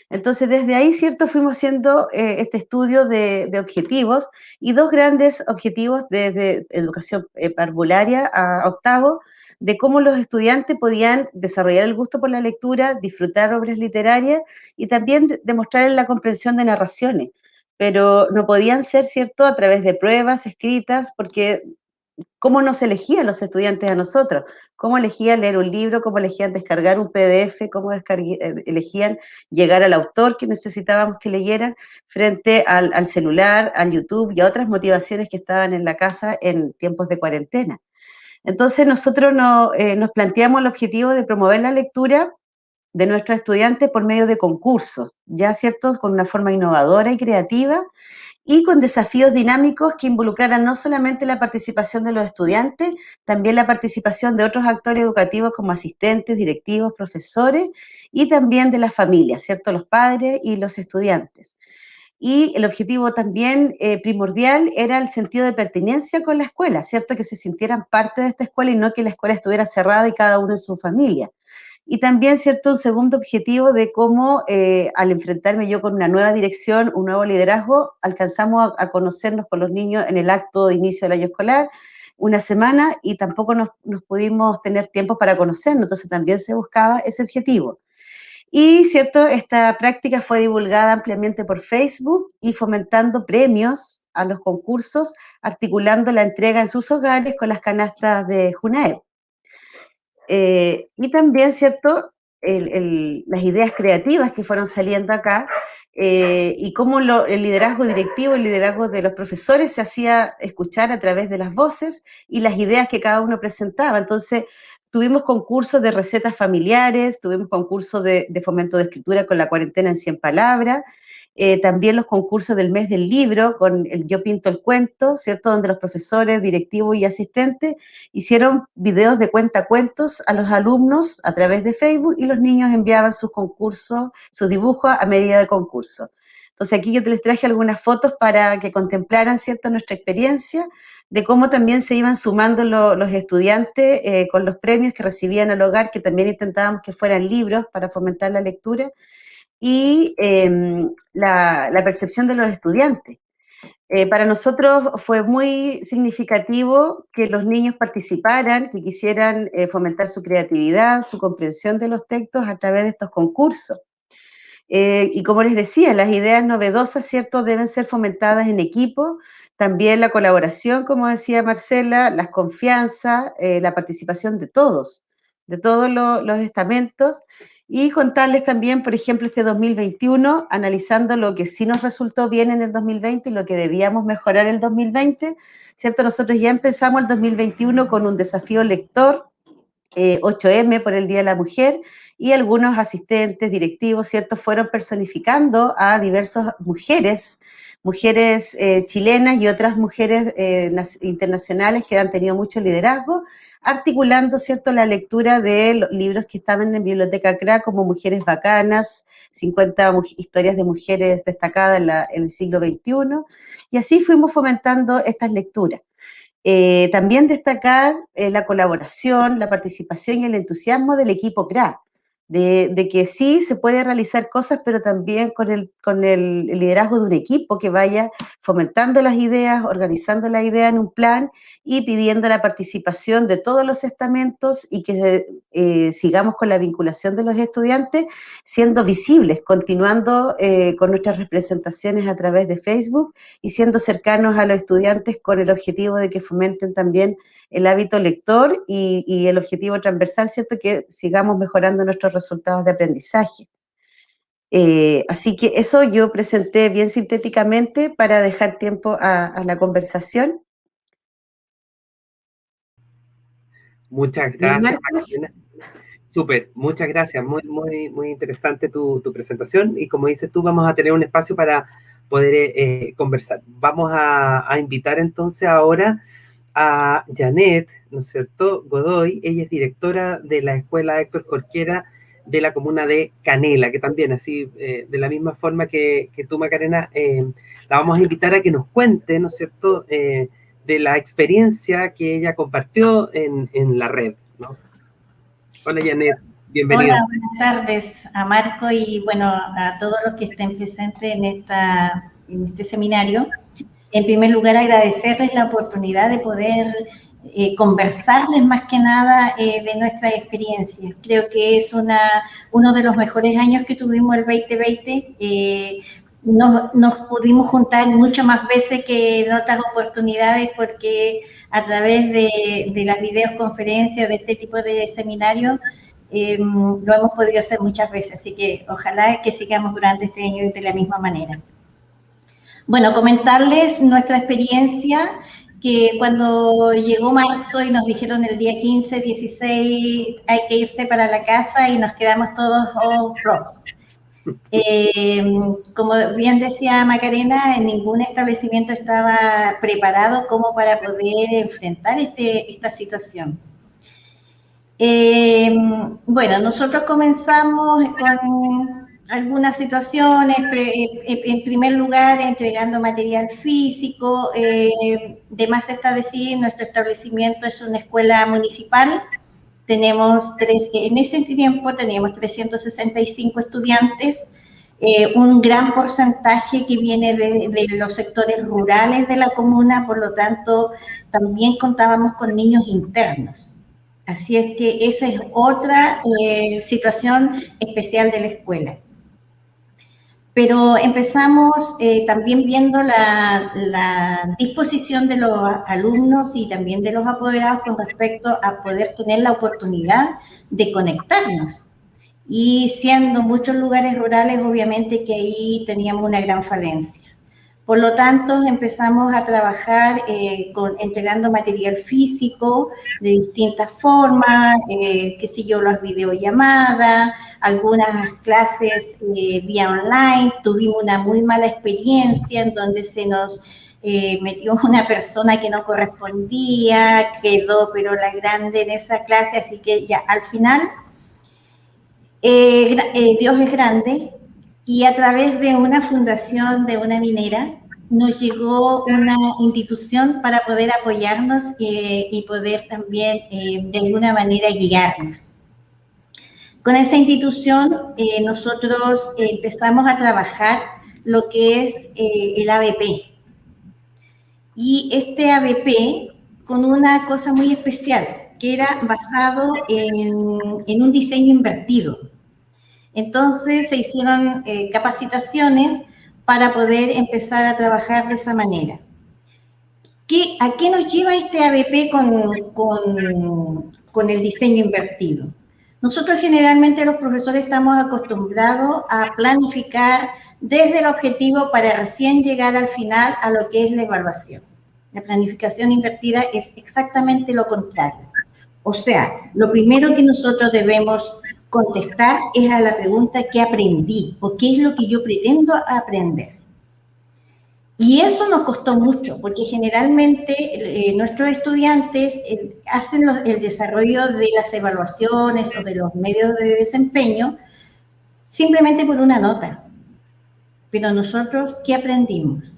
Entonces, desde ahí, ¿cierto? Fuimos haciendo este estudio de objetivos y dos grandes objetivos desde educación parvularia a octavo, de cómo los estudiantes podían desarrollar el gusto por la lectura, disfrutar obras literarias y también demostrar la comprensión de narraciones. Pero no podían ser, ¿cierto?, a través de pruebas escritas, porque cómo nos elegían los estudiantes a nosotros, cómo elegían leer un libro, cómo elegían descargar un PDF, cómo elegían llegar al autor que necesitábamos que leyeran frente al celular, al YouTube y a otras motivaciones que estaban en la casa en tiempos de cuarentena. Entonces nosotros nos planteamos el objetivo de promover la lectura de nuestros estudiantes por medio de concursos, ya cierto, con una forma innovadora y creativa, y con desafíos dinámicos que involucraran no solamente la participación de los estudiantes, también la participación de otros actores educativos como asistentes, directivos, profesores y también de las familias, ¿cierto? Los padres y los estudiantes. Y el objetivo también primordial era el sentido de pertenencia con la escuela, ¿cierto? Que se sintieran parte de esta escuela y no que la escuela estuviera cerrada y cada uno en su familia. Y también, ¿cierto?, un segundo objetivo de cómo al enfrentarme yo con una nueva dirección, un nuevo liderazgo, alcanzamos a conocernos con los niños en el acto de inicio del año escolar, una semana, y tampoco nos pudimos tener tiempo para conocernos, entonces también se buscaba ese objetivo. Y, ¿cierto?, esta práctica fue divulgada ampliamente por Facebook y fomentando premios a los concursos, articulando la entrega en sus hogares con las canastas de Junaed. Y también, ¿cierto?, las ideas creativas que fueron saliendo acá y cómo el liderazgo directivo, el liderazgo de los profesores se hacía escuchar a través de las voces y las ideas que cada uno presentaba. Entonces, tuvimos concursos de recetas familiares, tuvimos concursos de fomento de escritura con la cuarentena en 100 palabras, también los concursos del mes del libro con el Yo Pinto el Cuento, ¿cierto?, donde los profesores, directivos y asistentes hicieron videos de cuentacuentos a los alumnos a través de Facebook y los niños enviaban sus concursos, sus dibujos a medida de concurso. Entonces aquí yo les traje algunas fotos para que contemplaran, ¿cierto?, nuestra experiencia de cómo también se iban sumando los estudiantes con los premios que recibían al hogar, que también intentábamos que fueran libros para fomentar la lectura, y la percepción de los estudiantes. Para nosotros fue muy significativo que los niños participaran, que quisieran fomentar su creatividad, su comprensión de los textos a través de estos concursos. Y como les decía, las ideas novedosas, ¿cierto?, deben ser fomentadas en equipo, también la colaboración, como decía Marcela, las confianzas, la participación de todos los estamentos, y contarles también, por ejemplo, este 2021, analizando lo que sí nos resultó bien en el 2020 y lo que debíamos mejorar en el 2020, ¿cierto? Nosotros ya empezamos el 2021 con un desafío lector, 8M por el Día de la Mujer, y algunos asistentes, directivos, ¿cierto?, fueron personificando a diversas mujeres chilenas y otras mujeres internacionales que han tenido mucho liderazgo, articulando, ¿cierto?, la lectura de los libros que estaban en la Biblioteca CRA, como Mujeres Bacanas, 50 historias de mujeres destacadas en el siglo XXI, y así fuimos fomentando estas lecturas. También destacar la colaboración, la participación y el entusiasmo del equipo CRA, de que sí se puede realizar cosas, pero también con el liderazgo de un equipo que vaya fomentando las ideas, organizando la idea en un plan y pidiendo la participación de todos los estamentos, y que sigamos con la vinculación de los estudiantes, siendo visibles, continuando con nuestras representaciones a través de Facebook y siendo cercanos a los estudiantes con el objetivo de que fomenten también el hábito lector y el objetivo transversal, ¿cierto?, que sigamos mejorando nuestros resultados de aprendizaje. Así que eso yo presenté bien sintéticamente para dejar tiempo a la conversación. Muchas gracias, Magdalena. Súper, muchas gracias. Muy, muy, muy interesante tu presentación. Y como dices tú, vamos a tener un espacio para poder conversar. Vamos a invitar entonces ahora a Janet, ¿no es cierto?, Godoy. Ella es directora de la Escuela Héctor Jorquera de la comuna de Canela, que también así, de la misma forma que tú, Macarena, la vamos a invitar a que nos cuente, ¿no es cierto?, de la experiencia que ella compartió en la red, ¿no? Hola, Janet, bienvenida. Hola, buenas tardes a Marco y bueno, a todos los que estén presentes en este seminario. En primer lugar, agradecerles la oportunidad de poder conversarles más que nada de nuestra experiencia. Creo que es uno de los mejores años que tuvimos el 2020. Nos pudimos juntar muchas más veces que en otras oportunidades porque a través de las videoconferencias, de este tipo de seminarios, lo hemos podido hacer muchas veces, así que ojalá que sigamos durante este año de la misma manera. Bueno, comentarles nuestra experiencia, que cuando llegó marzo y nos dijeron el día 15, 16 hay que irse para la casa y nos quedamos todos rojos. Como bien decía Macarena, en ningún establecimiento estaba preparado como para poder enfrentar esta situación. Bueno, nosotros comenzamos con algunas situaciones, en primer lugar entregando material físico. De más está decir, nuestro establecimiento es una escuela municipal. En ese tiempo teníamos 365 estudiantes, un gran porcentaje que viene de los sectores rurales de la comuna, por lo tanto también contábamos con niños internos. Así es que esa es otra situación especial de la escuela. Pero empezamos también viendo la disposición de los alumnos y también de los apoderados con respecto a poder tener la oportunidad de conectarnos. Y siendo muchos lugares rurales, obviamente que ahí teníamos una gran falencia. Por lo tanto, empezamos a trabajar entregando material físico de distintas formas, qué sé yo, las videollamadas, algunas clases vía online. Tuvimos una muy mala experiencia en donde se nos metió una persona que no correspondía, quedó pero la grande en esa clase, así que ya al final Dios es grande. Y a través de una fundación de una minera nos llegó una institución para poder apoyarnos y poder también de alguna manera guiarnos. Con esa institución nosotros empezamos a trabajar lo que es el ABP. Y este ABP con una cosa muy especial, que era basado en un diseño invertido. Entonces se hicieron capacitaciones para poder empezar a trabajar de esa manera. ¿A qué nos lleva este ABP con el diseño invertido? Nosotros generalmente los profesores estamos acostumbrados a planificar desde el objetivo para recién llegar al final a lo que es la evaluación. La planificación invertida es exactamente lo contrario. O sea, lo primero que nosotros debemos contestar es a la pregunta ¿qué aprendí? O ¿qué es lo que yo pretendo aprender? Y eso nos costó mucho, porque generalmente nuestros estudiantes hacen el desarrollo de las evaluaciones o de los medios de desempeño simplemente por una nota. Pero nosotros, ¿qué aprendimos?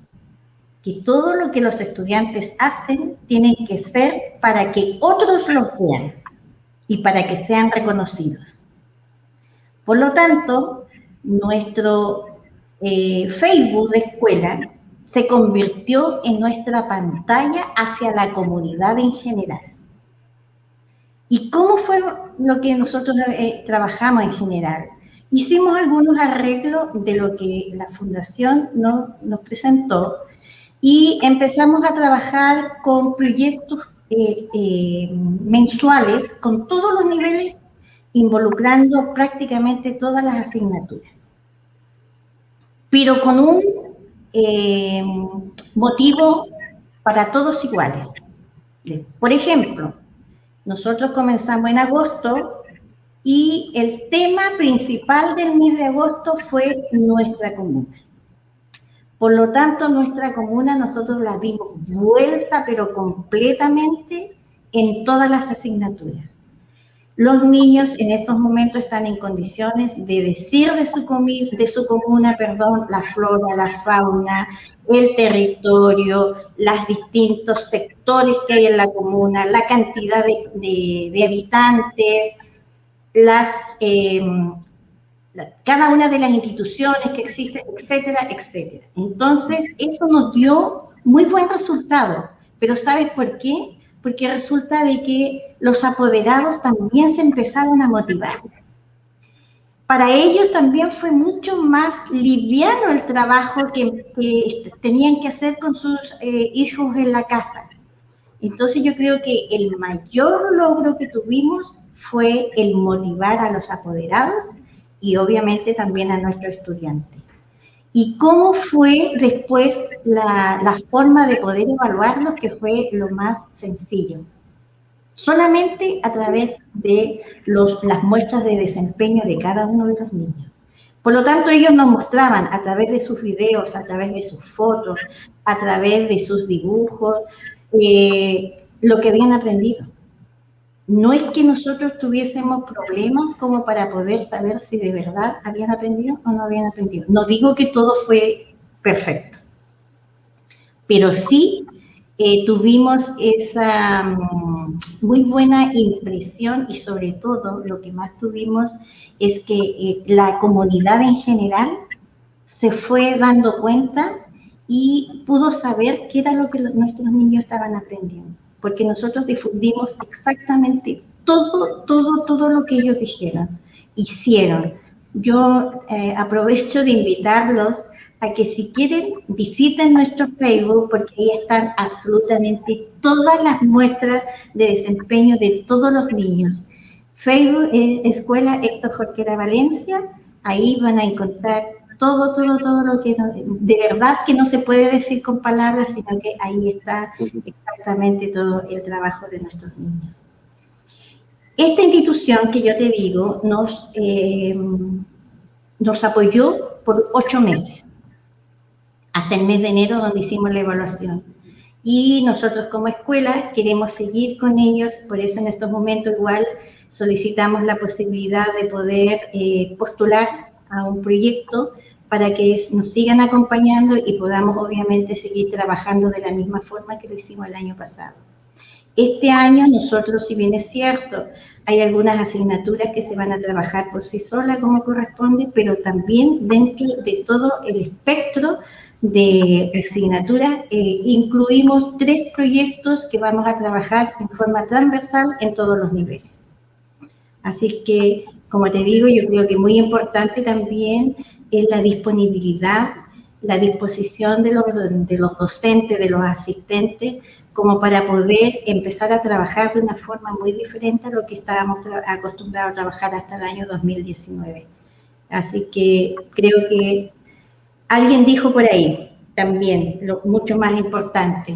Que todo lo que los estudiantes hacen tiene que ser para que otros los vean y para que sean reconocidos. Por lo tanto, nuestro Facebook de escuela se convirtió en nuestra pantalla hacia la comunidad en general. ¿Y cómo fue lo que nosotros trabajamos en general? Hicimos algunos arreglos de lo que la Fundación nos presentó y empezamos a trabajar con proyectos mensuales con todos los niveles, involucrando prácticamente todas las asignaturas, pero con un motivo para todos iguales. Por ejemplo, nosotros comenzamos en agosto y el tema principal del mes de agosto fue nuestra comuna. Por lo tanto, nuestra comuna nosotros la vimos vuelta, pero completamente en todas las asignaturas. Los niños en estos momentos están en condiciones de decir de su comuna, la flora, la fauna, el territorio, los distintos sectores que hay en la comuna, la cantidad de habitantes, cada una de las instituciones que existen, etcétera, etcétera. Entonces, eso nos dio muy buen resultado. Pero ¿sabes por qué? Porque resulta de que los apoderados también se empezaron a motivar. Para ellos también fue mucho más liviano el trabajo que tenían que hacer con sus hijos en la casa. Entonces yo creo que el mayor logro que tuvimos fue el motivar a los apoderados y obviamente también a nuestros estudiantes. ¿Y cómo fue después la forma de poder evaluarlos? Que fue lo más sencillo. Solamente a través de las muestras de desempeño de cada uno de los niños. Por lo tanto, ellos nos mostraban a través de sus videos, a través de sus fotos, a través de sus dibujos, lo que habían aprendido. No es que nosotros tuviésemos problemas como para poder saber si de verdad habían aprendido o no habían aprendido. No digo que todo fue perfecto, pero sí tuvimos esa muy buena impresión y sobre todo lo que más tuvimos es que la comunidad en general se fue dando cuenta y pudo saber qué era lo que nuestros niños estaban aprendiendo. Porque nosotros difundimos exactamente todo lo que ellos dijeron, hicieron. Yo aprovecho de invitarlos a que si quieren visiten nuestro Facebook, porque ahí están absolutamente todas las muestras de desempeño de todos los niños. Facebook es Escuela Héctor Jorquera Valencia, ahí van a encontrar todo lo que de verdad que no se puede decir con palabras, sino que ahí está exactamente todo el trabajo de nuestros niños. Esta institución que yo te digo nos apoyó por 8 meses, hasta el mes de enero donde hicimos la evaluación. Y nosotros como escuela queremos seguir con ellos, por eso en estos momentos igual solicitamos la posibilidad de poder postular a un proyecto para que nos sigan acompañando y podamos obviamente seguir trabajando de la misma forma que lo hicimos el año pasado. Este año nosotros, si bien es cierto, hay algunas asignaturas que se van a trabajar por sí solas como corresponde, pero también dentro de todo el espectro de asignaturas incluimos 3 proyectos que vamos a trabajar en forma transversal en todos los niveles. Así que, como te digo, yo creo que muy importante también es la disponibilidad, la disposición de los docentes, de los asistentes, como para poder empezar a trabajar de una forma muy diferente a lo que estábamos acostumbrados a trabajar hasta el año 2019. Así que creo que alguien dijo por ahí también, lo mucho más importante,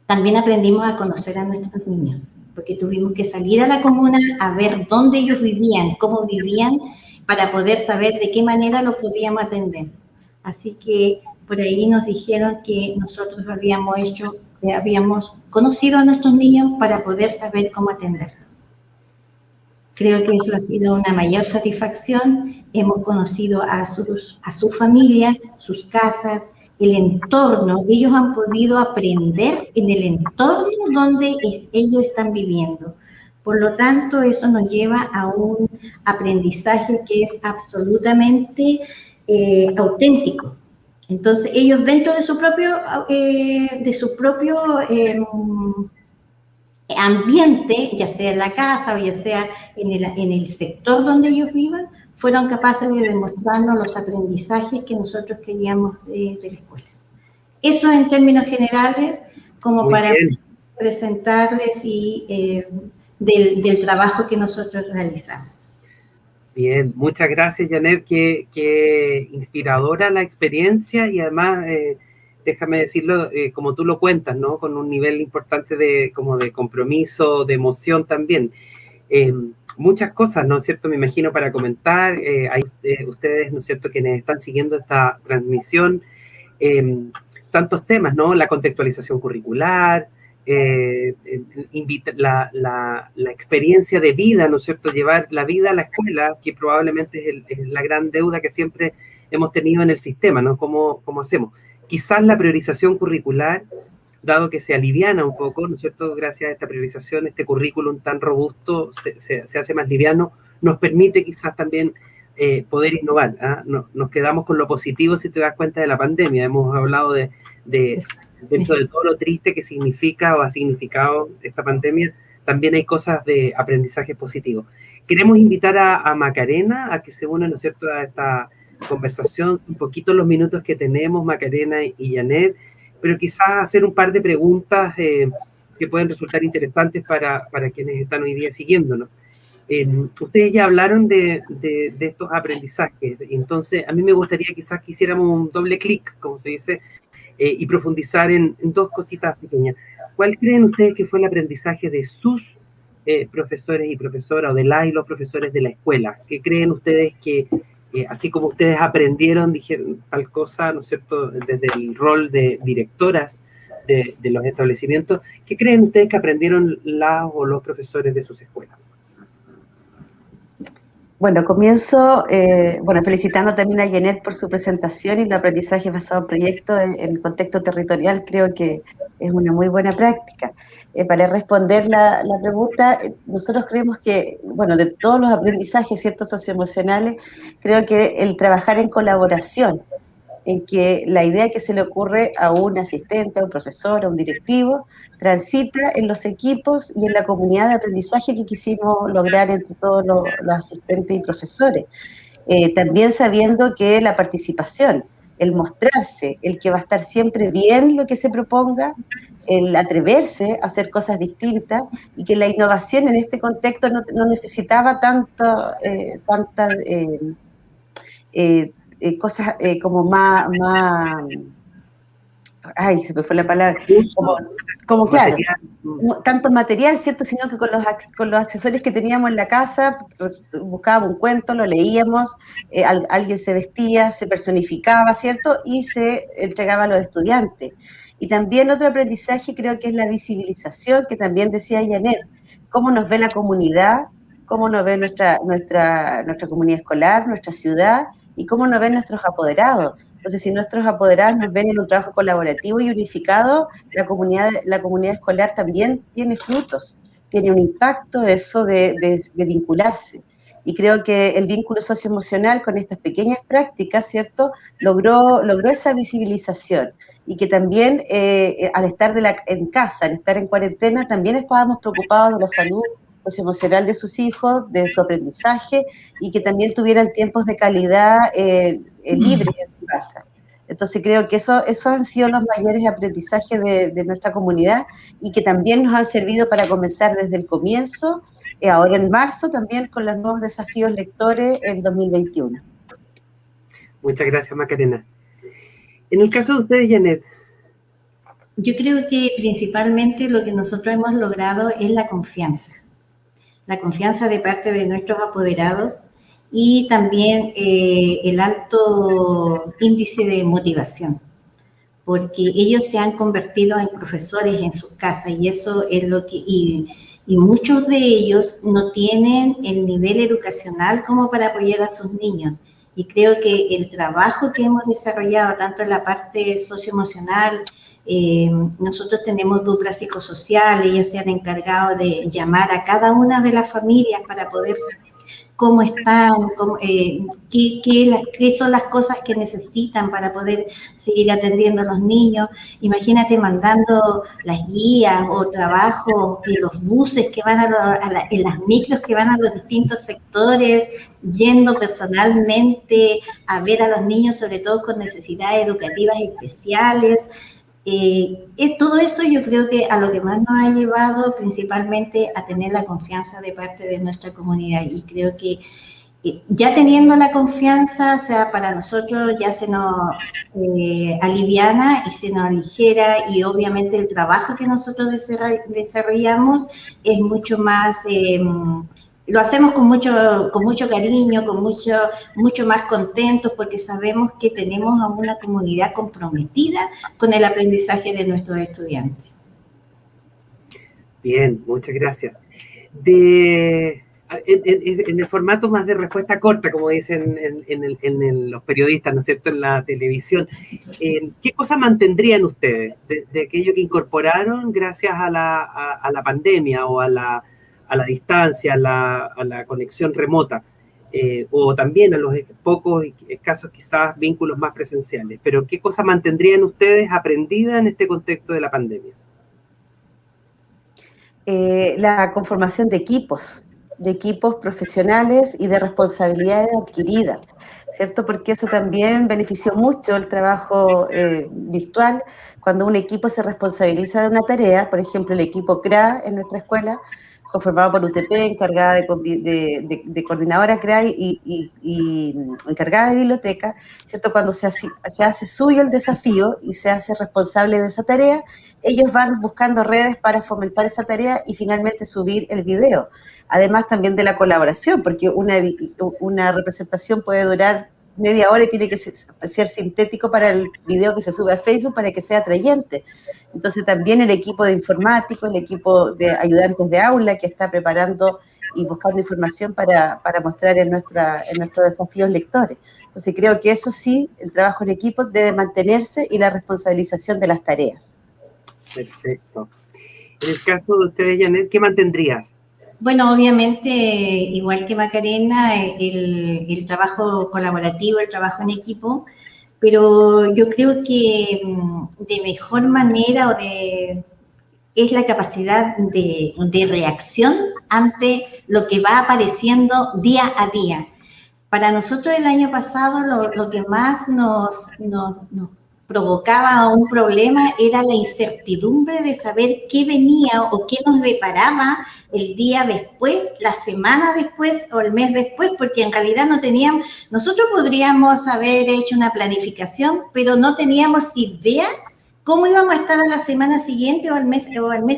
también aprendimos a conocer a nuestros niños, porque tuvimos que salir a la comuna a ver dónde ellos vivían, cómo vivían, para poder saber de qué manera los podíamos atender. Así que por ahí nos dijeron que nosotros habíamos conocido a nuestros niños para poder saber cómo atenderlos. Creo que eso ha sido una mayor satisfacción. Hemos conocido a su familia, sus casas, el entorno. Ellos han podido aprender en el entorno donde ellos están viviendo. Por lo tanto, eso nos lleva a un aprendizaje que es absolutamente auténtico. Entonces, ellos dentro de su propio ambiente, ya sea en la casa o ya sea en el sector donde ellos vivan, fueron capaces de demostrarnos los aprendizajes que nosotros queríamos de la escuela. Eso en términos generales, como muy para bien presentarles y del trabajo que nosotros realizamos. Bien, muchas gracias, Janet, que inspiradora la experiencia y además, déjame decirlo, como tú lo cuentas, ¿no? Con un nivel importante de compromiso, de emoción también. Muchas cosas, ¿no es cierto? Me imagino para comentar, hay ustedes, ¿no es cierto?, quienes están siguiendo esta transmisión, tantos temas, ¿no? La contextualización curricular, la experiencia de vida, ¿no es cierto? Llevar la vida a la escuela, que probablemente es la gran deuda que siempre hemos tenido en el sistema, ¿no? ¿Cómo hacemos? Quizás la priorización curricular, dado que se aliviana un poco, ¿no es cierto? Gracias a esta priorización, este currículum tan robusto se hace más liviano, nos permite quizás también poder innovar. Nos quedamos con lo positivo si te das cuenta de la pandemia. Hemos hablado dentro de todo lo triste que significa o ha significado esta pandemia, también hay cosas de aprendizaje positivo. Queremos invitar a Macarena a que se una, ¿no es cierto?, a esta conversación, un poquito los minutos que tenemos, Macarena y Janet, pero quizás hacer un par de preguntas que pueden resultar interesantes para quienes están hoy día siguiéndonos. Ustedes ya hablaron de estos aprendizajes, entonces a mí me gustaría quizás que hiciéramos un doble clic, como se dice, y profundizar en dos cositas pequeñas. ¿Cuál creen ustedes que fue el aprendizaje de sus profesores y profesoras, o de las y los profesores de la escuela? ¿Qué creen ustedes que, así como ustedes aprendieron, dijeron tal cosa, ¿no es cierto?, desde el rol de directoras de los establecimientos, ¿qué creen ustedes que aprendieron las o los profesores de sus escuelas? Bueno, comienzo felicitando también a Janet por su presentación y el aprendizaje basado en proyectos en el contexto territorial. Creo que es una muy buena práctica. Para responder la pregunta, nosotros creemos que, bueno, de todos los aprendizajes, ciertos socioemocionales, creo que el trabajar en colaboración, en que la idea que se le ocurre a un asistente, a un profesor, a un directivo, transita en los equipos y en la comunidad de aprendizaje que quisimos lograr entre todos los asistentes y profesores. También sabiendo que la participación, el mostrarse, el que va a estar siempre bien lo que se proponga, el atreverse a hacer cosas distintas, y que la innovación en este contexto no necesitaba tanta cosas como más, ay, se me fue la palabra, como claro, tanto material, ¿cierto?, sino que con los accesorios que teníamos en la casa, buscábamos un cuento, lo leíamos, alguien se vestía, se personificaba, ¿cierto?, y se entregaba a los estudiantes. Y también otro aprendizaje creo que es la visibilización, que también decía Janet, cómo nos ve la comunidad, cómo nos ve nuestra comunidad escolar, nuestra ciudad, y cómo nos ven nuestros apoderados. Entonces, si nuestros apoderados nos ven en un trabajo colaborativo y unificado, la comunidad escolar también tiene frutos, tiene un impacto eso de vincularse. Y creo que el vínculo socioemocional con estas pequeñas prácticas, ¿cierto?, logró esa visibilización. Y que también al estar en casa, al estar en cuarentena, también estábamos preocupados de la salud socioemocional de sus hijos, de su aprendizaje, y que también tuvieran tiempos de calidad libres en su casa. Entonces creo que esos han sido los mayores aprendizajes de nuestra comunidad, y que también nos han servido para comenzar desde el comienzo, ahora en marzo, también con los nuevos desafíos lectores en 2021. Muchas gracias, Macarena. En el caso de ustedes, Janet. Yo creo que principalmente lo que nosotros hemos logrado es la confianza de parte de nuestros apoderados, y también el alto índice de motivación, porque ellos se han convertido en profesores en sus casas, y eso es lo que, y muchos de ellos no tienen el nivel educacional como para apoyar a sus niños, y creo que el trabajo que hemos desarrollado, tanto en la parte socioemocional, nosotros tenemos dupla psicosocial, ellos se han encargado de llamar a cada una de las familias para poder saber cómo están, qué son las cosas que necesitan para poder seguir atendiendo a los niños. Imagínate mandando las guías o trabajo en los buses que van en las micros que van a los distintos sectores, yendo personalmente a ver a los niños, sobre todo con necesidades educativas especiales. Todo eso yo creo que a lo que más nos ha llevado principalmente a tener la confianza de parte de nuestra comunidad, y creo que ya teniendo la confianza, o sea, para nosotros ya se nos aliviana y se nos aligera, y obviamente el trabajo que nosotros desarrollamos es mucho más, lo hacemos con mucho cariño, con mucho más contentos, porque sabemos que tenemos a una comunidad comprometida con el aprendizaje de nuestros estudiantes. Bien, muchas gracias. En el formato más de respuesta corta, como dicen los periodistas, ¿no es cierto?, en la televisión, ¿qué cosas mantendrían ustedes de aquello que incorporaron gracias a la pandemia o a la distancia, a la conexión remota? O también a los pocos y escasos quizás vínculos más presenciales. Pero ¿qué cosas mantendrían ustedes aprendidas en este contexto de la pandemia? La conformación de equipos profesionales y de responsabilidades adquiridas, ¿cierto? Porque eso también benefició mucho el trabajo virtual, cuando un equipo se responsabiliza de una tarea, por ejemplo, el equipo CRA en nuestra escuela, conformado por UTP, encargada de coordinadora CRA y encargada de biblioteca, ¿cierto? Cuando se hace suyo el desafío y se hace responsable de esa tarea, ellos van buscando redes para fomentar esa tarea y finalmente subir el video. Además también de la colaboración, porque una representación puede durar media hora y tiene que ser sintético para el video que se sube a Facebook para que sea atrayente. Entonces también el equipo de informáticos, el equipo de ayudantes de aula que está preparando y buscando información para mostrar en nuestros desafíos lectores. Entonces creo que eso sí, el trabajo en equipo debe mantenerse y la responsabilización de las tareas. Perfecto. En el caso de ustedes, Janet, ¿qué mantendrías? Bueno, obviamente, igual que Macarena, el trabajo colaborativo, el trabajo en equipo, pero yo creo que de mejor manera es la capacidad de reacción ante lo que va apareciendo día a día. Para nosotros el año pasado lo que más nos provocaba un problema era la incertidumbre de saber qué venía o qué nos deparaba el día después, la semana después o el mes después, porque en realidad no teníamos, nosotros podríamos haber hecho una planificación, pero no teníamos idea cómo íbamos a estar a la semana siguiente o al mes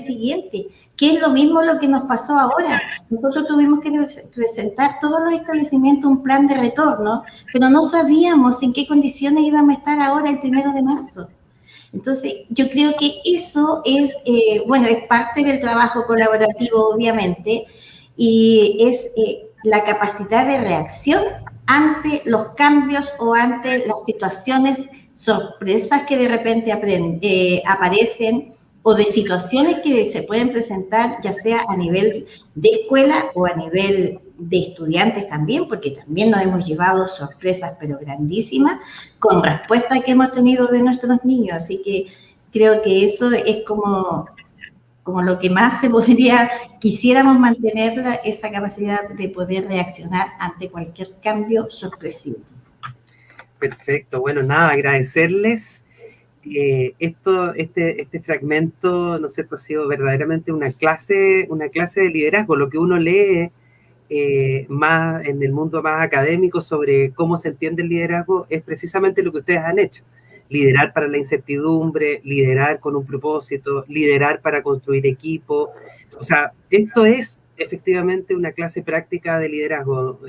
siguiente, que es lo mismo lo que nos pasó ahora. Nosotros tuvimos que presentar todos los establecimientos un plan de retorno, pero no sabíamos en qué condiciones íbamos a estar ahora el 1 de marzo. Entonces, yo creo que eso es, es parte del trabajo colaborativo, obviamente, y es la capacidad de reacción ante los cambios o ante las situaciones sorpresas que de repente aparecen o de situaciones que se pueden presentar, ya sea a nivel de escuela o a nivel de estudiantes también, porque también nos hemos llevado sorpresas, pero grandísimas, con respuestas que hemos tenido de nuestros niños. Así que creo que eso es como lo que más quisiéramos mantener esa capacidad de poder reaccionar ante cualquier cambio sorpresivo. Perfecto, bueno, nada, agradecerles. Este fragmento, ¿no es cierto?, ha sido verdaderamente una clase de liderazgo, lo que uno lee más en el mundo más académico sobre cómo se entiende el liderazgo es precisamente lo que ustedes han hecho. Liderar para la incertidumbre, liderar con un propósito, liderar para construir equipo. O sea, esto es efectivamente una clase práctica de liderazgo.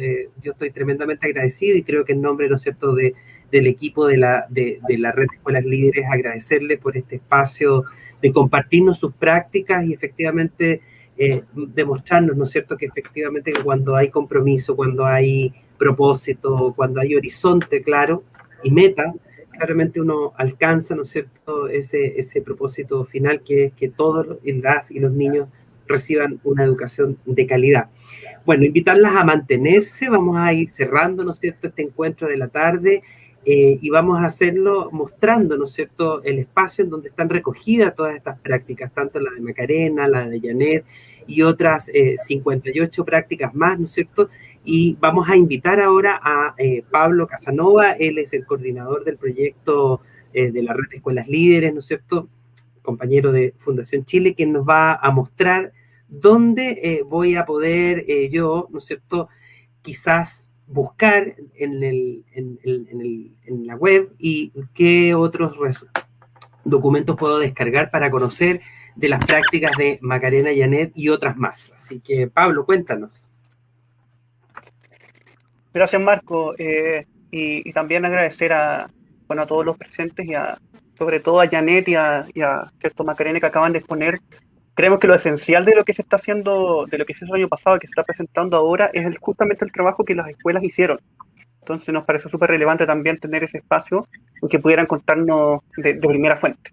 Yo estoy tremendamente agradecido y creo que en nombre, ¿no es cierto?, del equipo de la red de escuelas líderes, agradecerle por este espacio de compartirnos sus prácticas y efectivamente demostrarnos, ¿no es cierto?, que efectivamente cuando hay compromiso, cuando hay propósito, cuando hay horizonte claro y meta, claramente uno alcanza, ¿no es cierto?, ese propósito final que es que todos las y los niños reciban una educación de calidad. Bueno, invitarlas a mantenerse, vamos a ir cerrando, ¿no es cierto?, este encuentro de la tarde y vamos a hacerlo mostrando, ¿no es cierto?, el espacio en donde están recogidas todas estas prácticas, tanto la de Macarena, la de Janet y otras 58 prácticas más, ¿no es cierto?, y vamos a invitar ahora a Pablo Casanova, él es el coordinador del proyecto de la red de escuelas líderes, ¿no es cierto?, compañero de Fundación Chile, quien nos va a mostrar dónde voy a poder yo, ¿no es cierto?, quizás buscar en la web y qué otros documentos puedo descargar para conocer de las prácticas de Macarena, Janet y otras más. Así que, Pablo, cuéntanos. Gracias, Marco. Y también agradecer a todos los presentes y sobre todo a Janet y a Macarena, que acaban de exponer creemos que lo esencial de lo que se está haciendo, de lo que se hizo el año pasado, que se está presentando ahora, es justamente el trabajo que las escuelas hicieron. Entonces nos parece súper relevante también tener ese espacio en que pudieran contarnos de primera fuente.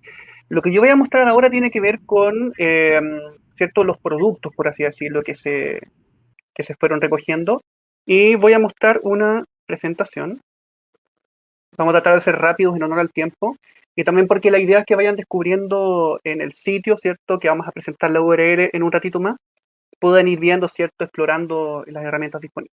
Lo que yo voy a mostrar ahora tiene que ver con ciertos los productos, por así decirlo, que se fueron recogiendo. Y voy a mostrar una presentación. Vamos a tratar de ser rápidos en honor al tiempo. Y también porque la idea es que vayan descubriendo en el sitio, ¿cierto? Que vamos a presentar la URL en un ratito más. Puedan ir viendo, ¿cierto? Explorando las herramientas disponibles.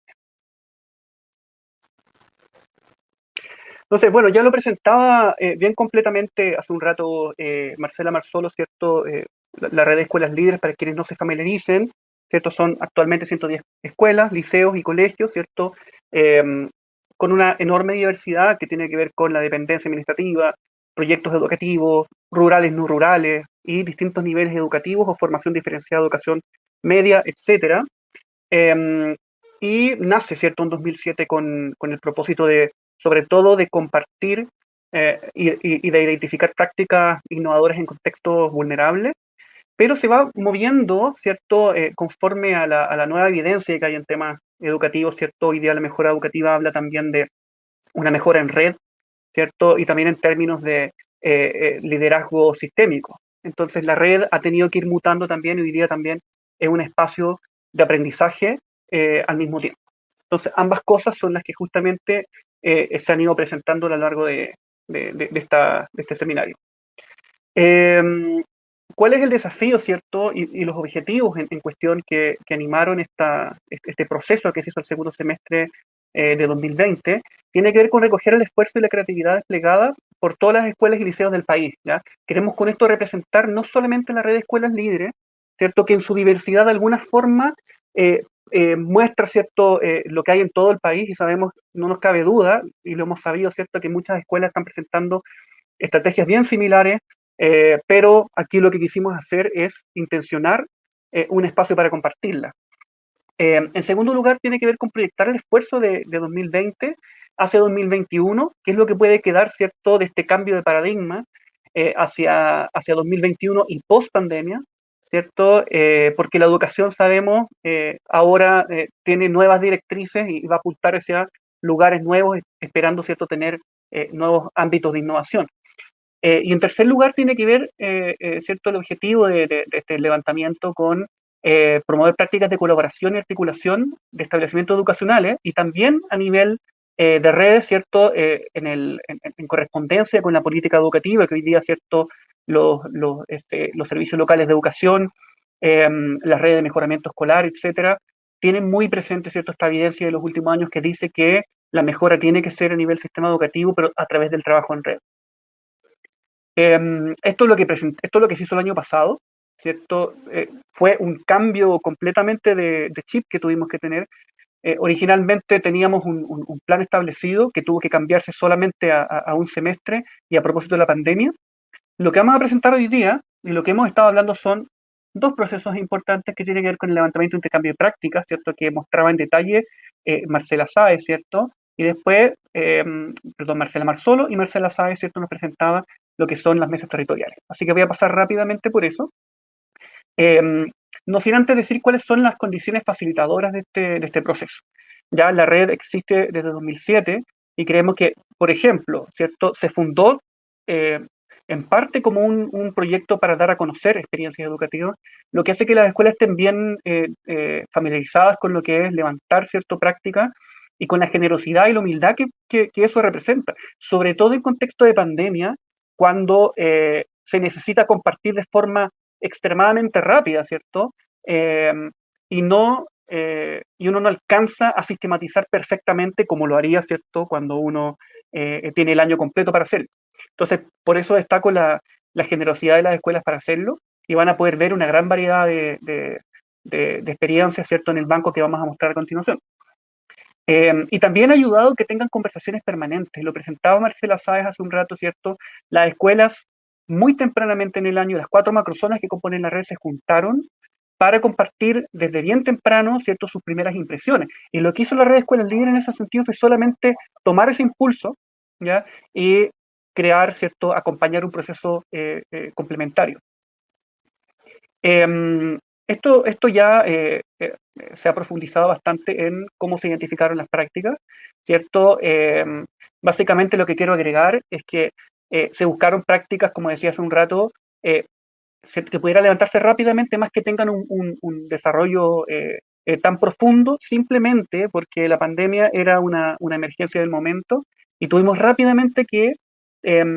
Entonces, bueno, ya lo presentaba bien completamente hace un rato Marcela Marzolo, ¿cierto? La red de escuelas líderes, para quienes no se familiaricen, ¿cierto? Son actualmente 110 escuelas, liceos y colegios, ¿cierto? Con una enorme diversidad que tiene que ver con la dependencia administrativa, proyectos educativos, rurales, no rurales, y distintos niveles educativos o formación diferenciada, educación media, etcétera. Y nace, ¿cierto?, en 2007 con el propósito de, sobre todo, de compartir y de identificar prácticas innovadoras en contextos vulnerables, pero se va moviendo, ¿cierto?, conforme a la nueva evidencia que hay en temas educativos, ¿cierto? Hoy día la mejora educativa habla también de una mejora en red, ¿cierto? Y también en términos de liderazgo sistémico. Entonces la red ha tenido que ir mutando también, y hoy día también es un espacio de aprendizaje al mismo tiempo. Entonces ambas cosas son las que justamente se han ido presentando a lo largo de este seminario. ¿Cuál es el desafío, cierto, y los objetivos en cuestión que animaron este proceso que se hizo el segundo semestre de 2020? Tiene que ver con recoger el esfuerzo y la creatividad desplegada por todas las escuelas y liceos del país, ¿ya? Queremos con esto representar no solamente la red de escuelas líderes, ¿cierto?, que en su diversidad de alguna forma muestra, ¿cierto?, lo que hay en todo el país, y sabemos, no nos cabe duda, y lo hemos sabido, ¿cierto?, que muchas escuelas están presentando estrategias bien similares, pero aquí lo que quisimos hacer es intencionar un espacio para compartirla. En segundo lugar, tiene que ver con proyectar el esfuerzo de 2020 hacia 2021, que es lo que puede quedar, ¿cierto?, de este cambio de paradigma hacia 2021 y post pandemia, ¿cierto? Porque la educación, sabemos, ahora tiene nuevas directrices y va a apuntar hacia lugares nuevos, esperando, ¿cierto?, tener nuevos ámbitos de innovación. Y en tercer lugar, tiene que ver, ¿cierto?, el objetivo de este levantamiento con promover prácticas de colaboración y articulación de establecimientos educacionales, y también a nivel de redes, ¿cierto?, en correspondencia con la política educativa, que hoy día, ¿cierto?, los servicios locales de educación, las redes de mejoramiento escolar, etcétera, tienen muy presente, ¿cierto?, esta evidencia de los últimos años que dice que la mejora tiene que ser a nivel sistema educativo, pero a través del trabajo en red. Esto es lo que se hizo el año pasado, ¿cierto? Fue un cambio completamente de chip que tuvimos que tener. Originalmente teníamos un plan establecido que tuvo que cambiarse solamente a un semestre, y a propósito de la pandemia. Lo que vamos a presentar hoy día, y lo que hemos estado hablando, son dos procesos importantes que tienen que ver con el levantamiento e intercambio de prácticas, ¿cierto?, que mostraba en detalle Marcela Sáez, ¿cierto? Y después, Marcela Marzolo y Marcela Sáez, ¿cierto?, nos presentaba lo que son las mesas territoriales. Así que voy a pasar rápidamente por eso. No sin antes decir cuáles son las condiciones facilitadoras de este proceso. Ya la red existe desde 2007 y creemos que, por ejemplo, ¿cierto?, se fundó en parte como un proyecto para dar a conocer experiencias educativas, lo que hace que las escuelas estén bien familiarizadas con lo que es levantar, ¿cierto?, práctica, y con la generosidad y la humildad que eso representa, sobre todo en contexto de pandemia, cuando se necesita compartir de forma extremadamente rápida, ¿cierto? Y uno no alcanza a sistematizar perfectamente como lo haría, ¿cierto?, cuando uno tiene el año completo para hacerlo. Entonces, por eso destaco la generosidad de las escuelas para hacerlo, y van a poder ver una gran variedad de experiencias, ¿cierto?, en el banco que vamos a mostrar a continuación. Y también ha ayudado que tengan conversaciones permanentes. Lo presentaba Marcela Sáez hace un rato, ¿cierto? Las escuelas, muy tempranamente en el año, las 4 macrozonas que componen la red se juntaron para compartir desde bien temprano, ¿cierto?, sus primeras impresiones. Y lo que hizo la red de escuelas líderes en ese sentido fue solamente tomar ese impulso, ¿ya?, y crear, ¿cierto?, acompañar un proceso complementario. Esto ya se ha profundizado bastante en cómo se identificaron las prácticas, ¿cierto? Básicamente lo que quiero agregar es que se buscaron prácticas, como decía hace un rato, que pudiera levantarse rápidamente, más que tengan un desarrollo tan profundo, simplemente porque la pandemia era una emergencia del momento y tuvimos rápidamente que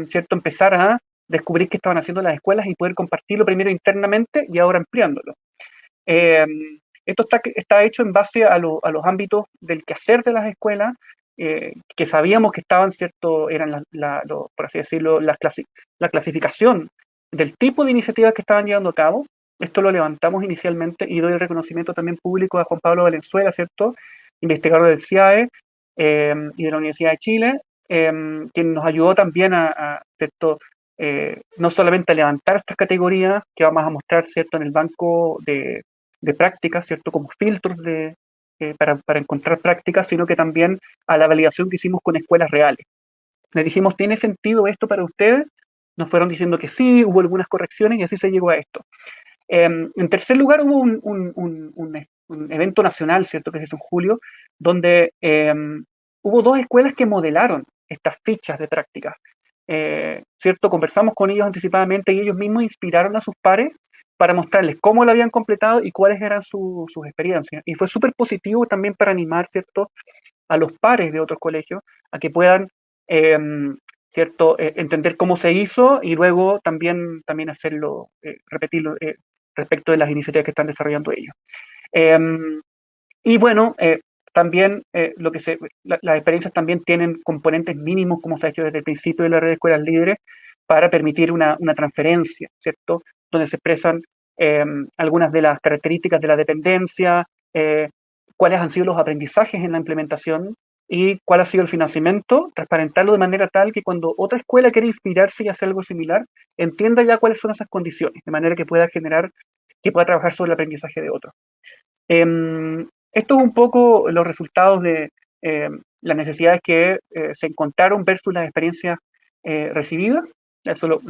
¿cierto? Empezar a descubrir qué estaban haciendo las escuelas y poder compartirlo primero internamente y ahora ampliándolo. Esto está hecho en base a los ámbitos del quehacer de las escuelas, que sabíamos que estaban, ¿cierto? Eran, por así decirlo, la clasificación del tipo de iniciativas que estaban llevando a cabo. Esto lo levantamos inicialmente y doy el reconocimiento también público a Juan Pablo Valenzuela, ¿cierto? Investigador del CIAE y de la Universidad de Chile, quien nos ayudó también ¿cierto? No solamente a levantar estas categorías que vamos a mostrar, ¿cierto? En el banco de prácticas, ¿cierto? Como filtros para encontrar prácticas, sino que también a la validación que hicimos con escuelas reales. Le dijimos, ¿tiene sentido esto para ustedes? Nos fueron diciendo que sí, hubo algunas correcciones y así se llegó a esto. En tercer lugar, hubo un evento nacional, ¿cierto? Que se hizo en julio, donde hubo 2 escuelas que modelaron estas fichas de prácticas. ¿Cierto? Conversamos con ellos anticipadamente y ellos mismos inspiraron a sus pares para mostrarles cómo lo habían completado y cuáles eran sus experiencias. Y fue súper positivo también para animar, ¿cierto? A los pares de otros colegios a que puedan, ¿cierto? Entender cómo se hizo y luego también hacerlo, repetirlo respecto de las iniciativas que están desarrollando ellos. Y bueno, también las experiencias también tienen componentes mínimos, como se ha hecho desde el principio de la red de escuelas líderes, para permitir una transferencia, ¿cierto? Donde se expresan algunas de las características de la dependencia, cuáles han sido los aprendizajes en la implementación y cuál ha sido el financiamiento, transparentarlo de manera tal que cuando otra escuela quiere inspirarse y hacer algo similar, entienda ya cuáles son esas condiciones, de manera que pueda trabajar sobre el aprendizaje de otros. Esto es un poco los resultados de las necesidades que se encontraron versus las experiencias recibidas. Eso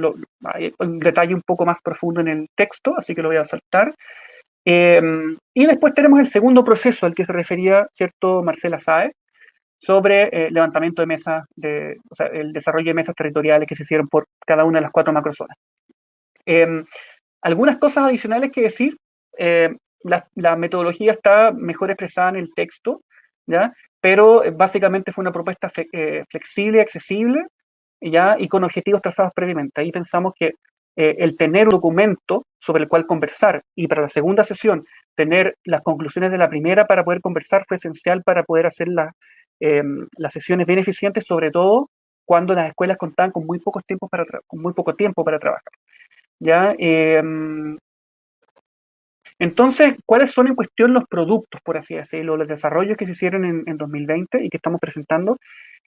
hay un detalle un poco más profundo en el texto, así que lo voy a saltar. Y después tenemos el segundo proceso al que se refería, ¿cierto? Marcela Sáez, sobre levantamiento de mesas, o sea, el desarrollo de mesas territoriales que se hicieron por cada una de las 4 macrozonas. Algunas cosas adicionales que decir. La metodología está mejor expresada en el texto, ¿ya? Pero básicamente fue una propuesta flexible, accesible, ¿ya? Y con objetivos trazados previamente. Ahí pensamos que el tener un documento sobre el cual conversar y para la segunda sesión tener las conclusiones de la primera para poder conversar fue esencial para poder hacer las sesiones bien eficientes, sobre todo cuando las escuelas contaban con muy poco tiempo para trabajar, ¿ya? Entonces, ¿cuáles son en cuestión los productos, por así decirlo, los desarrollos que se hicieron en 2020 y que estamos presentando?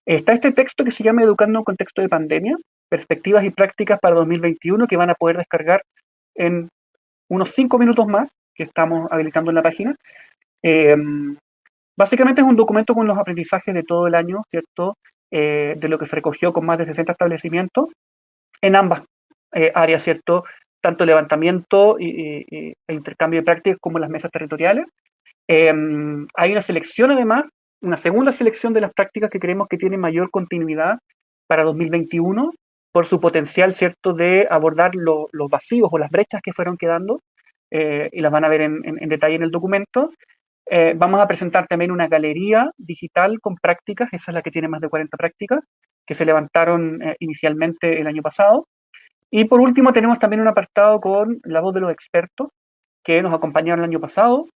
Está este texto que se llama Educando en contexto de pandemia, perspectivas y prácticas para 2021, que van a poder descargar en unos 5 minutos más, que estamos habilitando en la página. Básicamente es un documento con los aprendizajes de todo el año, ¿cierto? De lo que se recogió con más de 60 establecimientos en ambas áreas, ¿cierto? Tanto levantamiento e intercambio de prácticas como las mesas territoriales. Hay una selección además, una segunda selección de las prácticas que creemos que tienen mayor continuidad para 2021 por su potencial, ¿cierto?, de abordar los vacíos o las brechas que fueron quedando, y las van a ver en detalle en el documento. Vamos a presentar también una galería digital con prácticas, esa es la que tiene más de 40 prácticas, que se levantaron inicialmente el año pasado. Y por último tenemos también un apartado con la voz de los expertos que nos acompañaron el año pasado,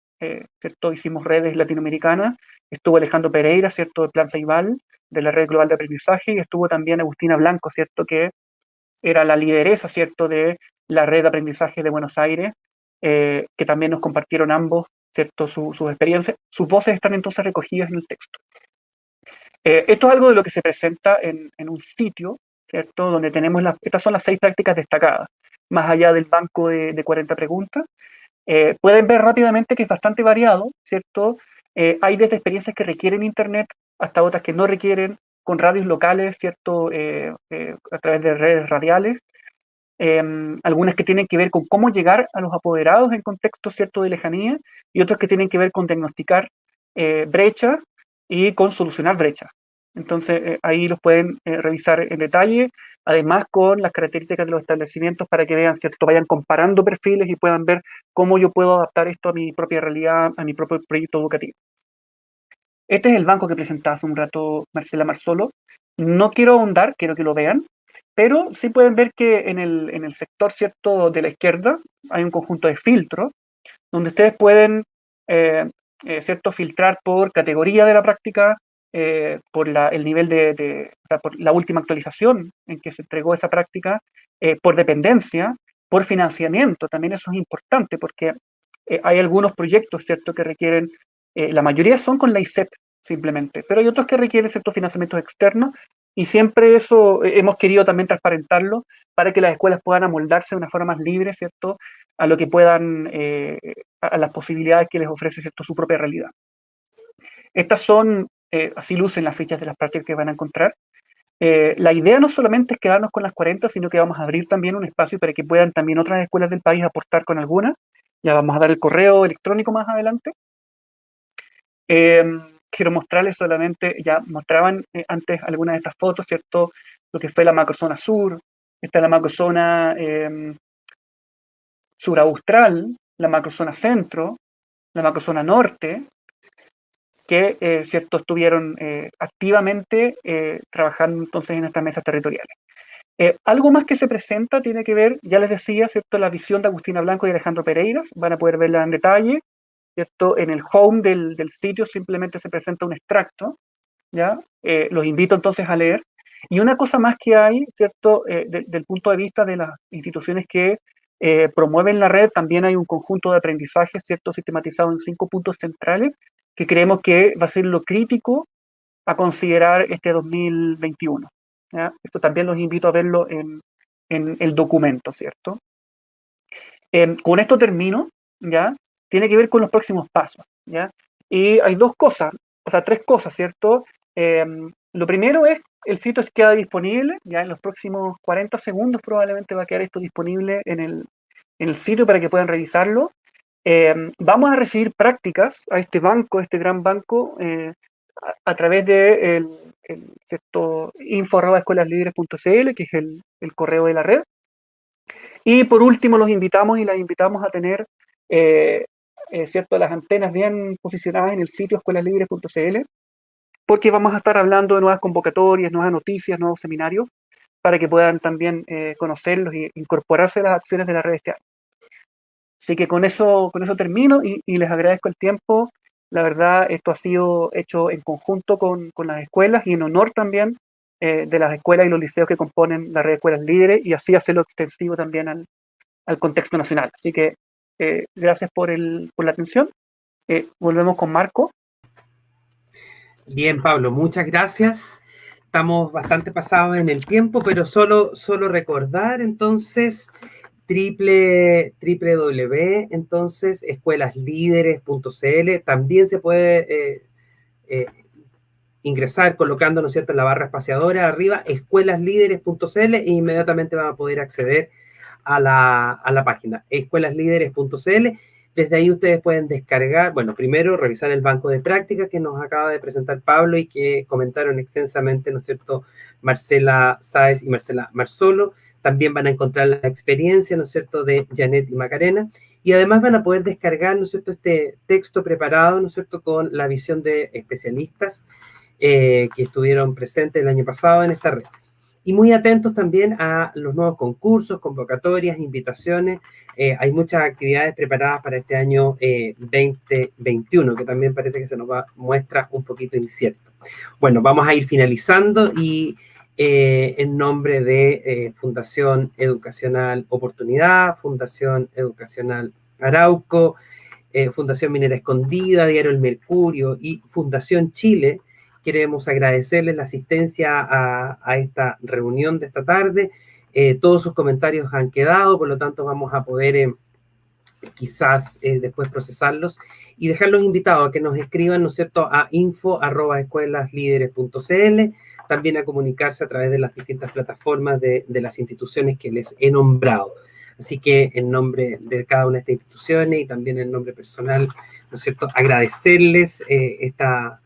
¿cierto? Hicimos redes latinoamericanas, estuvo Alejandro Pereira, ¿cierto?, de Plan Ceibal, de la Red Global de Aprendizaje, y estuvo también Agustina Blanco, ¿cierto?, que era la lideresa, ¿cierto?, de la Red de Aprendizaje de Buenos Aires, que también nos compartieron ambos, ¿cierto?, sus experiencias. Sus voces están entonces recogidas en el texto. Esto es algo de lo que se presenta en un sitio, ¿cierto?, donde tenemos estas son las 6 prácticas destacadas, más allá del banco de 40 preguntas. Pueden ver rápidamente que es bastante variado, ¿cierto? Hay desde experiencias que requieren internet hasta otras que no requieren, con radios locales, ¿cierto? A través de redes radiales. algunas que tienen que ver con cómo llegar a los apoderados en contextos, ¿cierto?, de lejanía, y otras que tienen que ver con diagnosticar brechas y con solucionar brechas. Entonces, ahí los pueden revisar en detalle, además con las características de los establecimientos para que vean, ¿cierto?, vayan comparando perfiles y puedan ver cómo yo puedo adaptar esto a mi propia realidad, a mi propio proyecto educativo. Este es el banco que presentaba hace un rato Marcela Marzolo. No quiero ahondar, quiero que lo vean, pero sí pueden ver que en el sector, ¿cierto?, de la izquierda hay un conjunto de filtros donde ustedes pueden, ¿cierto?, filtrar por categoría de la práctica, por el nivel o sea, por la última actualización en que se entregó esa práctica, por dependencia, por financiamiento. También eso es importante porque hay algunos proyectos, ¿cierto?, que requieren, la mayoría son con la ISEP simplemente, pero hay otros que requieren ciertos financiamientos externos y siempre eso hemos querido también transparentarlo para que las escuelas puedan amoldarse de una forma más libre, ¿cierto?, a lo que puedan, a las posibilidades que les ofrece, ¿cierto?, su propia realidad. Estas son, así lucen las fichas de las prácticas que van a encontrar. La idea no solamente es quedarnos con las 40, sino que vamos a abrir también un espacio para que puedan también otras escuelas del país aportar con algunas. Ya vamos a dar el correo electrónico más adelante. Quiero mostrarles solamente, ya mostraban antes algunas de estas fotos, ¿cierto? Lo que fue la macrozona sur, esta es la macrozona sur austral, la macrozona centro, la macrozona norte, que ¿cierto?, estuvieron activamente trabajando entonces en estas mesas territoriales. Algo más que se presenta tiene que ver, ya les decía, ¿cierto?, la visión de Agustina Blanco y Alejandro Pereiras, van a poder verla en detalle, ¿cierto? En el home del sitio simplemente se presenta un extracto, ¿ya? Los invito entonces a leer. Y una cosa más que hay, ¿cierto?, del punto de vista de las instituciones que promueven la red, también hay un conjunto de aprendizaje, ¿cierto?, sistematizado en 5 puntos centrales, que creemos que va a ser lo crítico a considerar este 2021. ¿Ya? Esto también los invito a verlo en el documento, ¿cierto? Con esto termino, ¿ya? Tiene que ver con los próximos pasos, ¿ya? Y hay 2 cosas, o sea, 3 cosas, ¿cierto? Lo primero es, el sitio queda disponible, ya en los próximos 40 segundos probablemente va a quedar esto disponible en el sitio para que puedan revisarlo. Vamos a recibir prácticas a este banco, este gran banco, a través de el info@escuelaslíderes.cl, que es el correo de la red. Y por último, los invitamos y las invitamos a tener ¿cierto?, las antenas bien posicionadas en el sitio escuelaslíderes.cl, porque vamos a estar hablando de nuevas convocatorias, nuevas noticias, nuevos seminarios, para que puedan también conocerlos e incorporarse a las acciones de la red este año. Así que con eso termino y les agradezco el tiempo. La verdad, esto ha sido hecho en conjunto con las escuelas y en honor también de las escuelas y los liceos que componen la red de escuelas líderes, y así hacerlo extensivo también al contexto nacional. Así que gracias por la atención. Volvemos con Marco. Bien, Pablo, muchas gracias. Estamos bastante pasados en el tiempo, pero solo recordar entonces www, entonces, escuelaslíderes.cl. También se puede ingresar colocando, ¿no es cierto?, en la barra espaciadora arriba, escuelaslíderes.cl, e inmediatamente van a poder acceder a la página, escuelaslíderes.cl. Desde ahí ustedes pueden descargar, bueno, primero revisar el banco de prácticas que nos acaba de presentar Pablo y que comentaron extensamente, ¿no es cierto?, Marcela Sáez y Marcela Marzolo. También van a encontrar la experiencia, ¿no es cierto?, de Janet y Macarena, y además van a poder descargar, ¿no es cierto?, este texto preparado, ¿no es cierto?, con la visión de especialistas que estuvieron presentes el año pasado en esta red. Y muy atentos también a los nuevos concursos, convocatorias, invitaciones. Hay muchas actividades preparadas para este año 2021, que también parece que se nos muestra un poquito incierto. Bueno, vamos a ir finalizando y en nombre de Fundación Educacional Oportunidad, Fundación Educacional Arauco, Fundación Minera Escondida, Diario El Mercurio y Fundación Chile, queremos agradecerles la asistencia a esta reunión de esta tarde. Todos sus comentarios han quedado, por lo tanto vamos a poder quizás después procesarlos y dejarlos invitados a que nos escriban, ¿no es cierto?, a info@escuelaslíderes.cl. también a comunicarse a través de las distintas plataformas de las instituciones que les he nombrado. Así que en nombre de cada una de estas instituciones y también en nombre personal, ¿no es cierto?, agradecerles esta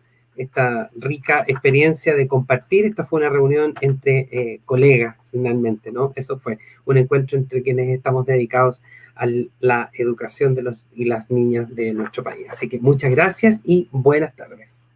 rica experiencia de compartir. Esta fue una reunión entre colegas, finalmente, ¿no? Eso fue un encuentro entre quienes estamos dedicados a la educación de los y las niñas de nuestro país. Así que muchas gracias y buenas tardes.